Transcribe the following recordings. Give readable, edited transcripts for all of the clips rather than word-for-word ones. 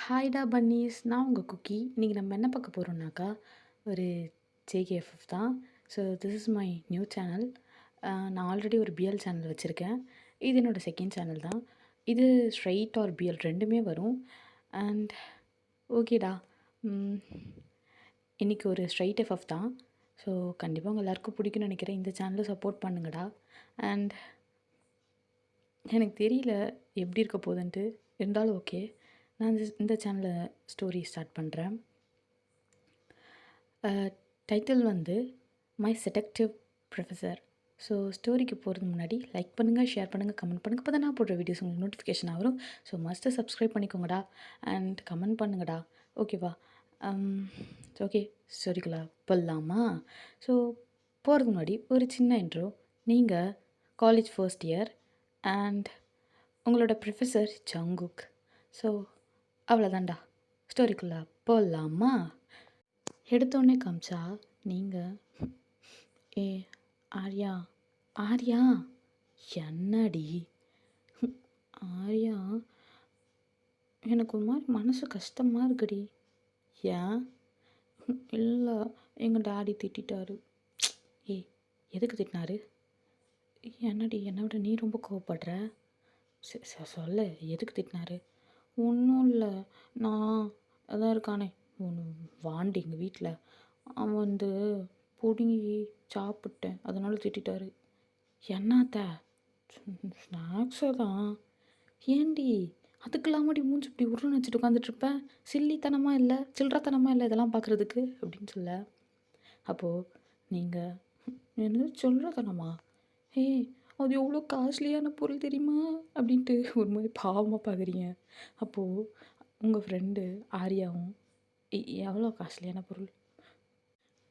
ஹாய்டா பன்னீஸ், நான் உங்கள் குக்கி. இன்றைக்கி நம்ம என்ன பார்க்க போகிறோம்னாக்கா, ஒரு ஜேகேஎஃப்எஃப் தான். So this is my new channel. நான் ஆல்ரெடி ஒரு பிஎல் சேனல் வச்சுருக்கேன். இது என்னோடய செகண்ட் சேனல் தான். இது ஸ்ட்ரைட் ஆர் பிஎல் ரெண்டுமே வரும். அண்ட் ஓகேடா, இன்றைக்கி ஒரு ஸ்ட்ரைட் எஃப்எஃப் தான். ஸோ கண்டிப்பாக உங்கள் எல்லாருக்கும் பிடிக்கும்னு நினைக்கிறேன். இந்த சேனலை சப்போர்ட் பண்ணுங்கடா. அண்ட் எனக்கு தெரியல எப்படி இருக்க போகுதுன்ட்டு, இருந்தாலும் ஓகே. நான் இந்த சேனலில் ஸ்டோரி ஸ்டார்ட் பண்ணுறேன். டைட்டில் வந்து மை செடக்டிவ் ப்ரொஃபஸர். ஸோ ஸ்டோரிக்கு போகிறதுக்கு முன்னாடி லைக் பண்ணுங்கள், ஷேர் பண்ணுங்கள், கமெண்ட் பண்ணுங்கள். இப்போ தான் நான் போடுற வீடியோஸ் உங்களுக்கு நோட்டிஃபிகேஷன் வரும். ஸோ மஸ்ட்டு சப்ஸ்கிரைப் பண்ணிக்கோங்கடா அண்ட் கமெண்ட் பண்ணுங்கடா. ஓகேவா? ஓகே, ஸ்டோரிக்குள்ளே போகலாமா? ஸோ போகிறதுக்கு முன்னாடி ஒரு சின்ன இன்ட்ரோ. நீங்கள் காலேஜ் ஃபர்ஸ்ட் இயர் அண்ட் உங்களோட ப்ரொஃபஸர் ஜங்குக். ஸோ அவ்வளோதான்டா. ஸ்டோரிக்குள்ளே போகலாமா? எடுத்தோடனே காமிச்சா நீங்கள் ஏ ஆர்யா ஆர்யா என்னடி ஆர்யா, எனக்கு ஒரு மாதிரி மனசு கஷ்டமாக இருக்குடி. ஏன்? இல்லை, எங்கள் டாடி திட்டாரு. ஏய், எதுக்கு திட்டினாரு? என்னடி, என்னை விட நீ ரொம்ப கோவப்படுற. சொல்ல, எதுக்கு திட்டினாரு? ஒன்றும் இல்லை, நான் அதான் இருக்கானே ஒன்று வாண்டி எங்கள் வீட்டில், அவன் வந்து பிடுங்கி சாப்பிட்டேன், அதனால் திட்டாரு. என்னத்த? ஸ்நாக்ஸை தான். ஏண்டி அதுக்கெல்லாமடி மூஞ்சி இப்படி உருன்னு வச்சுட்டு உட்காந்துட்ருப்பேன்? சில்லித்தனமாக இல்லை, சில்லறத்தனமாக இல்லை இதெல்லாம் பார்க்குறதுக்கு அப்படின்னு சொல்ல. அப்போது நீங்கள் என்ன சொல்கிறதனமா? ஏய், அது எவ்வளோ காஸ்ட்லியான பொருள் தெரியுமா அப்படின்ட்டு ஒரு மாதிரி பாவமாக பார்க்குறீங்க. அப்போது உங்கள் ஃப்ரெண்டு ஆர்யாவும் எவ்வளோ காஸ்ட்லியான பொருள்?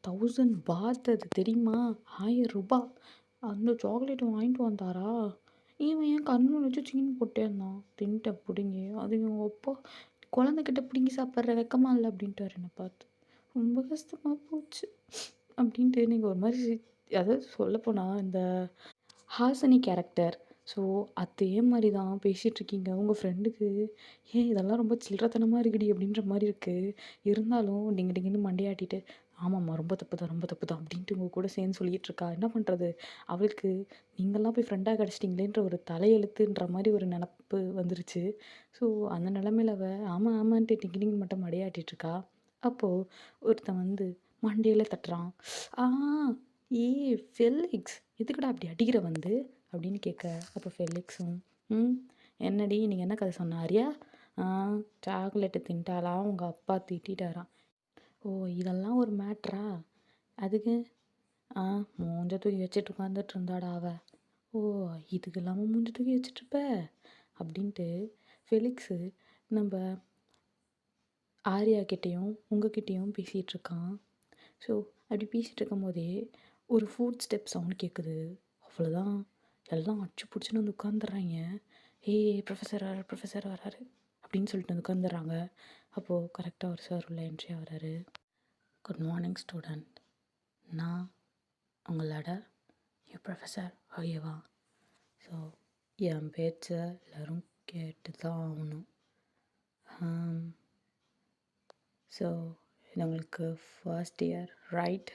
1000 பாத் அது தெரியுமா? 1000 ரூபாய். அந்த சாக்லேட்டை வாங்கிட்டு வந்தாரா? இவன் ஏன் கண்ணு வச்சு சீன் போட்டே இருந்தான். தின்ட்டேன் பிடுங்கி. அது எங்கள் அப்பா, குழந்தைகிட்ட பிடுங்கி சாப்பிட்ற வெக்கமா இல்லை அப்படின்ட்டார் என்னை பார்த்து. ரொம்ப கஷ்டமாக போச்சு அப்படின்ட்டு நீங்கள் ஒரு மாதிரி அதாவது சொல்லப்போனால் இந்த ஹாசினி கேரக்டர். ஸோ அதே மாதிரி தான் பேசிகிட்ருக்கீங்க உங்கள் ஃப்ரெண்டுக்கு. ஏன் இதெல்லாம் ரொம்ப சில்லறத்தனமாக இருக்குடி அப்படின்ற மாதிரி இருக்குது. இருந்தாலும் நீங்கள் டிங்கன்னு மண்டையாட்டிட்டு ஆமாம்மா ரொம்ப தப்பு தான், ரொம்ப தப்பு தான் அப்படின்ட்டு உங்கள் கூட சேர்ந்து சொல்லிகிட்டு இருக்கா. என்ன பண்ணுறது? அவளுக்கு நீங்கள்லாம் போய் ஃப்ரெண்டாக கிடச்சிட்டிங்களேன்ற ஒரு தலையெழுத்துன்ற மாதிரி ஒரு நினப்பு வந்துருச்சு. ஸோ அந்த நிலமையில ஆமாம் ஆமான்ட்டு டிங்கிடிங் மட்டும் மண்டையாட்டிகிட்ருக்கா. அப்போது ஒருத்தன் வந்து மண்டையில் தட்டுறான். ஆ ஏ ஃபெலிக்ஸ், எதுக்குடா அப்படி அடிக்கிற வந்து அப்படின்னு கேட்க. அப்போ ஃபெலிக்ஸும் என்னடி நீங்கள் என்ன கதை சொன்னாரியா? சாக்லேட்டு தின்ட்டாலாம், உங்கள் அப்பா திட்டாராம். ஓ, இதெல்லாம் ஒரு மேட்ரா? அதுக்கு மூஞ்ச தூக்கி வச்சுட்டு உட்காந்துட்டு இருந்தாடா அவ. ஓ, இதுக்கு இல்லாமல் மூஞ்ச தூக்கி வச்சுட்ருப்ப அப்படின்ட்டு ஃபெலிக்ஸு நம்ம ஆர்யா கிட்டேயும் உங்ககிட்டேயும் பேசிகிட்ருக்கான். ஸோ அப்படி பேசிகிட்டு இருக்கும் போதே ஒரு ஃபுட் ஸ்டெப் சவுண்ட் கேட்குது. அவ்வளோதான், எல்லாம் அடிச்சு பிடிச்சின்னு வந்து உட்காந்துடுறாங்க. ப்ரொஃபஸர் வராரு, ப்ரொஃபஸர் வராரு அப்படின்னு சொல்லிட்டு வந்து உட்காந்துடுறாங்க. அப்போது கரெக்டாக ஒரு சார் உள்ள என்ட்ரி ஆகிறாரு. குட் மார்னிங் ஸ்டூடெண்ட், நான் உங்களோட ப்ரொஃபஸர் ஓகேவா? ஸோ என் பேச்சை எல்லோரும் கேட்டு தான் ஆகணும். ஸோ இது உங்களுக்கு first year right?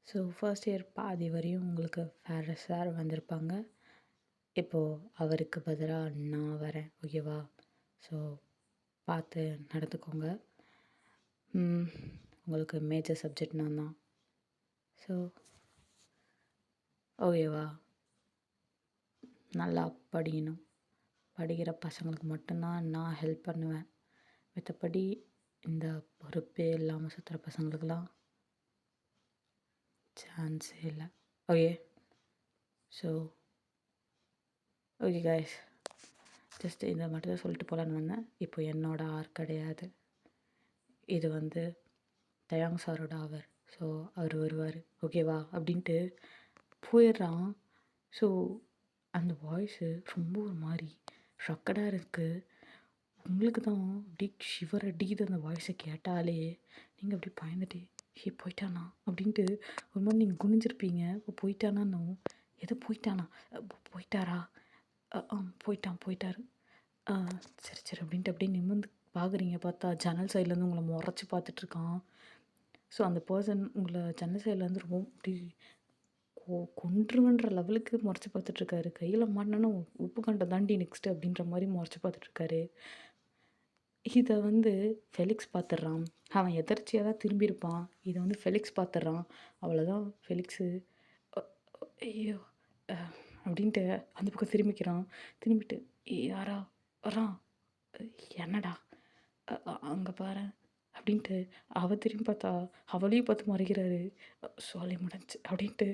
So first year பாதி வரையும் உங்களுக்கு வேறு சார் வந்திருப்பாங்க. இப்போது அவருக்கு பதிலாக நான் வரேன் ஓகேவா? ஸோ பார்த்து நடந்துக்கோங்க. உங்களுக்கு மேஜர் சப்ஜெக்ட் நான் தான். ஸோ ஓகேவா? நல்லா படிக்கணும். படிக்கிற பசங்களுக்கு மட்டும்தான் நான் ஹெல்ப் பண்ணுவேன். மற்றபடி இந்த பொறுப்பே இல்லாமல் சுற்றுற பசங்களுக்கெல்லாம் சான்ஸே இல்லை. Okay? So okay guys, just இதை மட்டும் தான் சொல்லிட்டு போகலான்னு வந்தேன். இப்போ என்னோடய ஆர் கிடையாது, இது வந்து தயாங் சாரோட அவர். ஸோ அவர் வருவார் ஓகேவா அப்படின்ட்டு போயிடுறான். ஸோ அந்த வாய்ஸு ரொம்ப ஒரு மாதிரி ஷக்கடாக இருக்குது. உங்களுக்கு தான் அப்படி ஷிவர் அடிக்குது அந்த வாய்ஸை கேட்டாலே. நீங்கள் அப்படி பயந்துட்டு போயிட்டானா அப்படின்ட்டு ஒரு மாதிரி நீங்கள் குனிஞ்சிருப்பீங்க. இப்போ போயிட்டானான்னு எது போயிட்டானா? போயிட்டாரா? போயிட்டாரு. ஆ சரி, சரி அப்படின்ட்டு அப்படியே நிமிர்ந்து பார்க்குறீங்க. பார்த்தா ஜன்னல் சைட்லேருந்து உங்கள மொறச்சு பார்த்துட்ருக்கான். ஸோ அந்த பெர்சன் உங்கள ஜன்னல் சைட்லேருந்து ரொம்ப அப்படி கொன்றுவேன்ற லெவலுக்கு மொறச்சு பார்த்துட்ருக்காரு. கையில மாட்டுனோன்னா உப்பு கண்டம் தாண்டி நெக்ஸ்ட்டு அப்படின்ற மாரி மொறச்சு பார்த்துட்ருக்காரு. இத வந்து ஃபெலிக்ஸ் பார்த்துடுறான். அவன் எதர்ச்சியா தான் திரும்பியிருப்பான். இத வந்து ஃபெலிக்ஸ் பார்த்துடுறான். அவ்வளோதான் ஃபெலிக்ஸு அ ஐயோ! அ அப்படின்ட்டு அந்த பக்கம் திரும்பிக்கிறான். திரும்பிட்டு யாரா வர்றான்? என்னடா? அங்க பாரேன் அப்படின்ட்டு அவ திரும்பி பார்த்தா, அவளையும் பார்த்து முறைக்கிறாரு. "சோலி முடிஞ்சுச்சு" அப்படின்ட்டு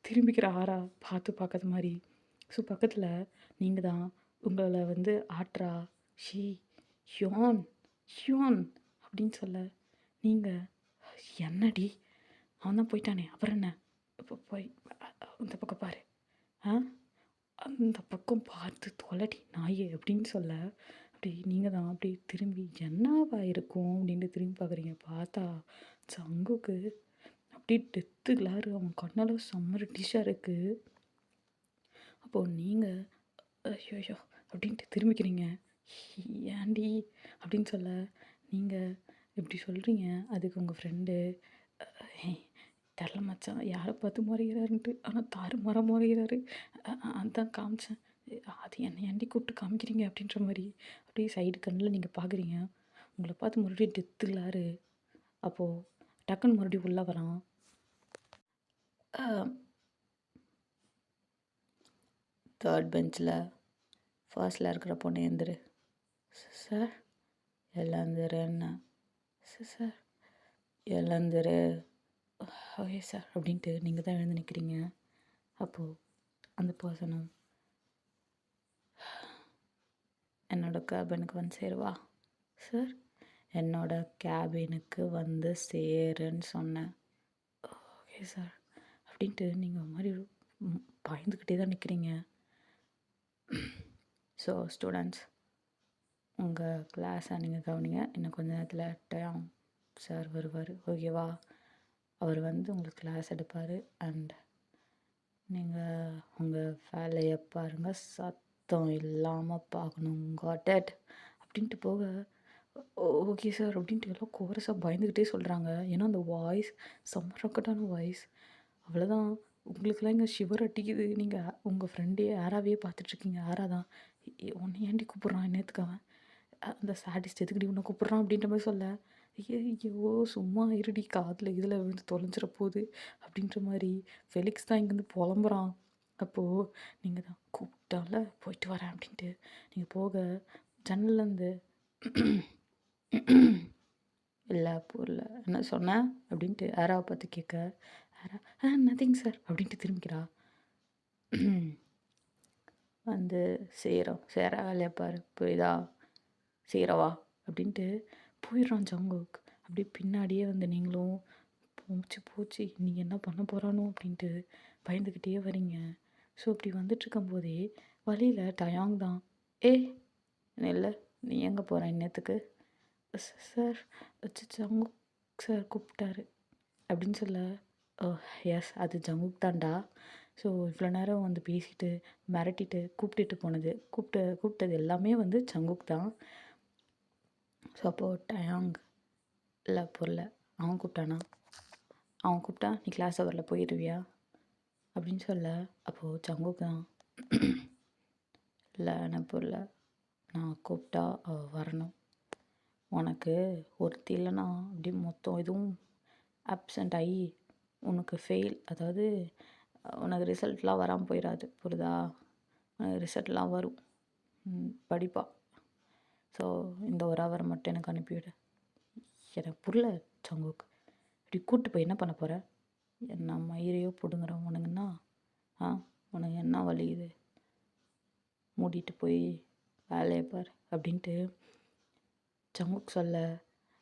திரும்பிக்கிற ஆறா பார்த்து பார்க்காத மாரி. ஸோ பக்கத்தில நீங்க தான் உங்கள வந்து ஆட்றா, "ஷி யுவான் யுவான்" அப்படின்னு சொல்ல, நீங்க "என்னடி? அவன் தான் போய்ட்டானே அப்புறம் என்ன? இப்போ போய் அந்த பக்கம் பாரு. ஆ அந்த பக்கம் பார்த்து தொலடி நாயே" அப்படின்னு சொல்ல, அப்படி நீங்க தான் அப்படி திரும்பி "என்னவா இருக்கும்?" அப்படின்னு திரும்பி பார்க்குறீங்க. பார்த்தா சங்குக்கு அப்படியே டெத்து கிளாரு. அவன் கண்ணெல்லாம் செம்ம ரெட்டிஷ்ஷா இருக்கு. அப்போ நீங்க "ஐயய்யோ!" அப்படின்ட்டு திரும்பிக்கிறீங்க. "ஏன்டி?" அப்படின்னு சொல்ல, நீங்க இப்படி சொல்றீங்க. அதுக்கு உங்க ஃப்ரெண்டு "ஏய் தெரில மச்சான் யார பார்த்து முறைகிறாருன்ட்டு. ஆனா தாறுமாறா முறைகிறாரு. அதான் காமிச்சேன். அது என்ன ஏன்டி கூப்பிட்டு காமிக்கிறீங்க?" அப்படின்ற மாரி அப்படியே சைடு கண்ணுல நீங்க பார்க்குறீங்க. உங்கள பார்த்து மறுபடியும் டெத்துலாரு. அப்போ டக்குன்னு மறுபடியும் உள்ள வரான். அ 3 பெஞ்சில ஃபர்ஸ்ட்ல இருக்கிற பொண்ணு எந்திரு. சார் எழுந்துருன்னா. சார் எழுந்துரு. ஓகே சார் அப்படின்ட்டு நீங்க தான் எழுந்து நிற்கிறீங்க. அப்போது அந்த பர்சனும் என்னோட கேபினுக்கு வந்து சேருவா. சார் என்னோட கேபினுக்கு வந்து சேருன்னு சொன்னேன். ஓகே சார் அப்படின்ட்டு நீங்கள் ஒரு மாதிரி பயந்துக்கிட்டே தான் நிற்கிறீங்க. ஸோ ஸ்டூடெண்ட்ஸ் உங்கள் கிளாஸை நீங்கள் கவனிங்க. இன்னும் கொஞ்ச நேரத்தில் டயம் சார் வருவார். ஓகேவா? அவர் வந்து உங்களுக்கு கிளாஸ் எடுப்பார். அண்ட் நீங்கள் உங்கள் வேலையை பாருங்கள். சத்தம் இல்லாமல் பார்க்கணும். காட் இட் அப்படின்ட்டு போக ஓகே சார் அப்படின்ட்டு எல்லாம் கோரஸாக பயந்துக்கிட்டே சொல்கிறாங்க. ஏன்னா அந்த வாய்ஸ் செம்ம ரக்கட்டான வாய்ஸ். அவ்வளோதான். உங்களுக்கெல்லாம் இங்கே ஷிவர் அடிக்குது. நீங்கள் உங்கள் ஃப்ரெண்டே ஆராவே பார்த்துட்ருக்கீங்க. ஆரா தான் உன்னை ஏன்டி கூப்பிட்றான் நேற்றுக்கு அவன் அந்த சாடிஸ்ட் எதுக்குடி உன்னை கூப்பிட்றான் அப்படின்ற மாதிரி சொல்ல, ஐயோ சும்மா இருடி காதில் இதில் விழுந்து தொலைஞ்சிட போகுது அப்படின்ற மாதிரி ஃபெலிக்ஸ் தான் இங்கேருந்து புலம்புறான். அப்போது நீங்கள் தான் கூப்பிட்டால போயிட்டு வரேன் அப்படின்ட்டு நீங்கள் போக ஜன்னல்லேருந்து இல்லை புரியல என்ன சொன்னேன் அப்படின்ட்டு ஆராவை பார்த்து கேட்க, ஆரா நத்திங் சார் அப்படின்ட்டு திரும்பிக்கிறா. வந்து செய்கிறோம் சேர வேலையை பாரு புரியுதா செய்கிறவா அப்படின்ட்டு போயிடுறான் ஜங்குக். அப்படியே பின்னாடியே வந்து நீங்களும் போச்சு போச்சு நீங்கள் என்ன பண்ண போகிறானோ அப்படின்ட்டு பயந்துக்கிட்டே வரீங்க. ஸோ அப்படி வந்துட்டுருக்கும்போதே வழியில் டயாங் தான் ஏய் இல்லை நீ எங்கே போகிற இன்னத்துக்கு சார் ஜங்குக் சார் கூப்பிட்டாரு அப்படின்னு சொல்ல எஸ் அது ஜங்குக் தான்டா. ஸோ இவ்வளோ நேரம் வந்து பேசிட்டு மிரட்டிட்டு கூப்பிட்டது எல்லாமே வந்து ஜங்குக் தான். ஸோ அப்போது டயாங் இல்லை புரியல அவன் கூப்பிட்டானா அவன் கூப்பிட்டா நீ கிளாஸ் ஹவரில் போயிடுவியா அப்படின்னு சொல்ல அப்போது ஜங்குக் தான் இல்லை எனக்கு புரியல நான் கூப்பிட்டா அவள் வரணும். உனக்கு ஒருத்தி இல்லைன்னா அப்படி மொத்தம் இதுவும் ஆப்சண்ட் ஆகி உனக்கு ஃபெயில் அதாவது உனக்கு ரிசல்ட்லாம் வராமல் போயிடாது புரியுதா? ரிசல்ட்லாம் வரும் படிப்பா. ஸோ இந்த ஒரு ஹவர் மட்டும் எனக்கு அனுப்பிவிடு. எனக்கு புரியல ஜங்குக் இப்படி கூப்பிட்டு போய் என்ன பண்ண போகிற? என்ன மயிரையோ பிடுங்குறோம் உனக்குன்னா உனக்கு என்ன வலி இது மூடிட்டு போய் வேலையை பார் அப்படின்ட்டு ஜங்குக் சொல்ல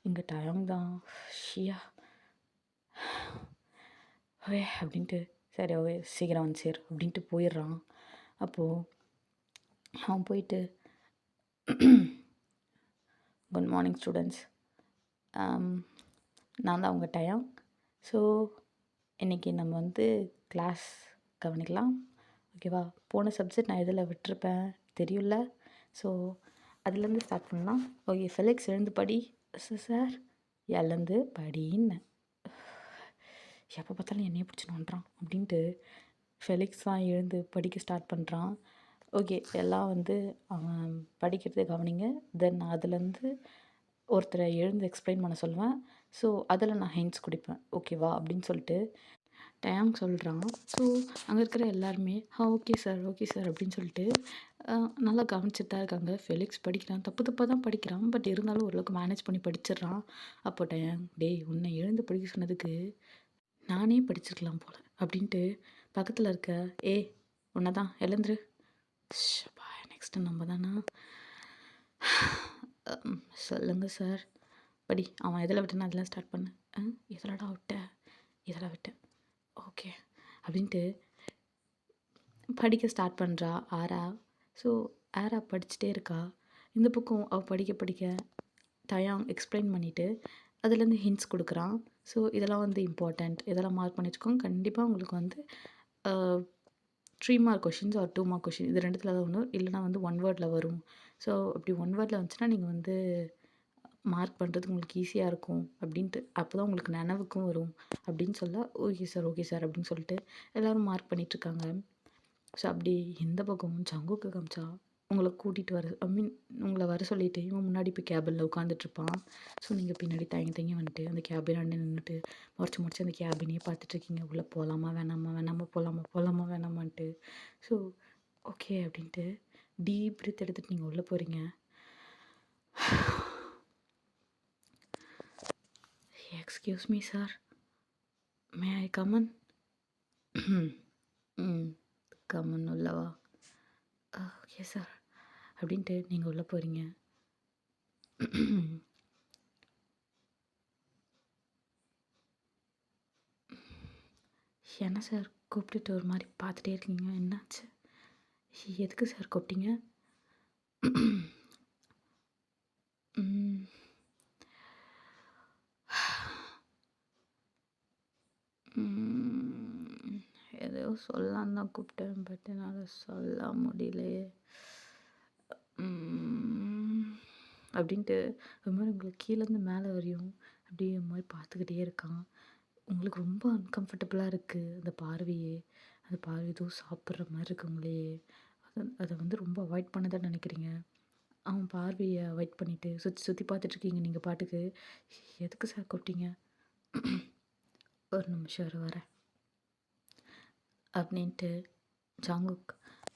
இங்கே டயம் தான் ஷியா ஓகே அப்படின்ட்டு சரி ஓகே சீக்கிரம் வந்து சேர் அப்படின்ட்டு போயிடுறான். அப்போது அவன் போயிட்டு குட் மார்னிங் ஸ்டூடெண்ட்ஸ், நான் தான் உங்கள் டயம். ஸோ இன்றைக்கி நம்ம வந்து கிளாஸ் கவனிக்கலாம் ஓகேவா? போன சப்ஜெக்ட் நான் எதில் விட்டுருப்பேன் தெரியும்ல. ஸோ அதுலேருந்து ஸ்டார்ட் பண்ணலாம். ஓகே ஃபெலிக்ஸ் எழுந்து படி. சார் எழுந்து படின்னு எப்போ பார்த்தாலும் என்னையே பிடிச்சி நோண்டுறான் அப்படின்ட்டு ஃபெலிக்ஸ் தான் எழுந்து படிக்க ஸ்டார்ட் பண்ணுறான். ஓகே எல்லாம் வந்து அவன் படிக்கிறத கவனிங்க. தென் அதுலேருந்து ஒருத்தரை எழுந்து எக்ஸ்பிளைன் பண்ண சொல்லுவேன். ஸோ அதில் நான் ஹிண்ட்ஸ் குடிப்பேன். ஓகேவா அப்படின்னு சொல்லிட்டு டயாங் சொல்கிறான். ஸோ அங்கே இருக்கிற எல்லாருமே ஓகே சார் ஓகே சார் அப்படின்னு சொல்லிட்டு நல்லா கவனிச்சுட்டு தான் இருக்காங்க. ஃபெலிக்ஸ் படிக்கிறான், தப்பு தப்பாக தான் படிக்கிறான். பட் இருந்தாலும் ஓரளவுக்கு மேனேஜ் பண்ணி படிச்சிடுறான். அப்போ டயாங் டேய் உன்னை எழுந்து படிக்க சொன்னதுக்கு நானே படிச்சிருக்கலாம் போல் அப்படின்ட்டு பக்கத்தில் இருக்க உன்னை தான் எழுந்துரு. நெக்ஸ்ட்டு நம்ம தானா? சொல்லுங்கள் சார் படி. அவன் எதில் விட்டேன்னு அதெல்லாம் ஸ்டார்ட் பண்ணு. எதிலடா விட்டேன் ஓகே அப்படின்ட்டு படிக்க ஸ்டார்ட் பண்ணுறா ஆரா. ஸோ ஆரா படிச்சுட்டே இருக்கா. இந்த பக்கம் அவள் படிக்க டயாங் எக்ஸ்பிளைன் பண்ணிவிட்டு அதுலேருந்து ஹிண்ட்ஸ் கொடுக்குறான். ஸோ இதெல்லாம் வந்து இம்பார்ட்டண்ட், இதெல்லாம் மார்க் பண்ணி வச்சுக்கோங்க. கண்டிப்பாக உங்களுக்கு வந்து 3 mark questions or 2 mark question இது ரெண்டுத்தில் ஏதாவது ஒன்று, இல்லைனா வந்து 1 வேர்டில் வரும். ஸோ அப்படி 1 வேர்டில் வந்துச்சுன்னா நீங்கள் வந்து மார்க் பண்ணுறதுக்கு உங்களுக்கு ஈஸியாக இருக்கும் அப்படின்ட்டு, அப்போ தான் உங்களுக்கு நினைவுக்கும் வரும் அப்படின்னு சொல்ல ஓகே சார் அப்படின்னு சொல்லிட்டு எல்லோரும் மார்க் பண்ணிகிட்ருக்காங்க. ஸோ அப்படி எந்த பக்கமும் ஜங்குக்கு காமிச்சா உங்களை கூட்டிகிட்டு வர உங்களை வர சொல்லிவிட்டு இவன் முன்னாடி போய் கேபினில் உட்காந்துட்ருப்பான். ஸோ நீங்கள் பின்னாடி தயங்கி வந்துட்டு அந்த கேபினாண்ட நின்றுட்டு முறைச்சி அந்த கேபினையே பார்த்துட்ருக்கீங்க. உள்ளே போகலாமா வேணாமா போகலாமா வேணாமான்ட்டு. ஸோ ஓகே அப்படின்ட்டு டீப் பிரீத் எடுத்துகிட்டு நீங்கள் உள்ளே போகிறீங்க. Excuse me sir, may I come in? Come in உள்ளவா? ஓகே சார் அப்படின்ட்டு நீங்கள் உள்ளே போகிறீங்க. என்ன சார் கூப்பிட்டுட்டு ஒரு மாதிரி பார்த்துட்டே இருக்கீங்க, என்னாச்சு? எதுக்கு சார் கூப்பிட்டீங்க? ஏதோ சொல்லலான்னு தான் கூப்பிட்டேன், பட் என்னால் சொல்ல முடியலையே அப்படின்ட்டு ஒரு மாதிரி உங்களுக்கு கீழேருந்து மேலே வரையும் அப்படியே ஒரு மாதிரி பார்த்துக்கிட்டே இருக்கான். உங்களுக்கு ரொம்ப அன்கம்ஃபர்டபுளாக இருக்குது அந்த பார்வையே. அந்த பார்வை ஏதோ சாப்பிட்ற மாதிரி இருக்கு உங்களையே. அதை வந்து ரொம்ப அவாய்ட் பண்ண தான் நினைக்கிறீங்க. அவன் பார்வையை அவாய்ட் பண்ணிவிட்டு சுற்றி பார்த்துட்ருக்கீங்க நீங்கள் பாட்டுக்கு. எதுக்கு சார் கூப்பிட்டீங்க? ஒரு நிமிஷம் வரேன் அப்படின்ட்டு ஜாங்குக்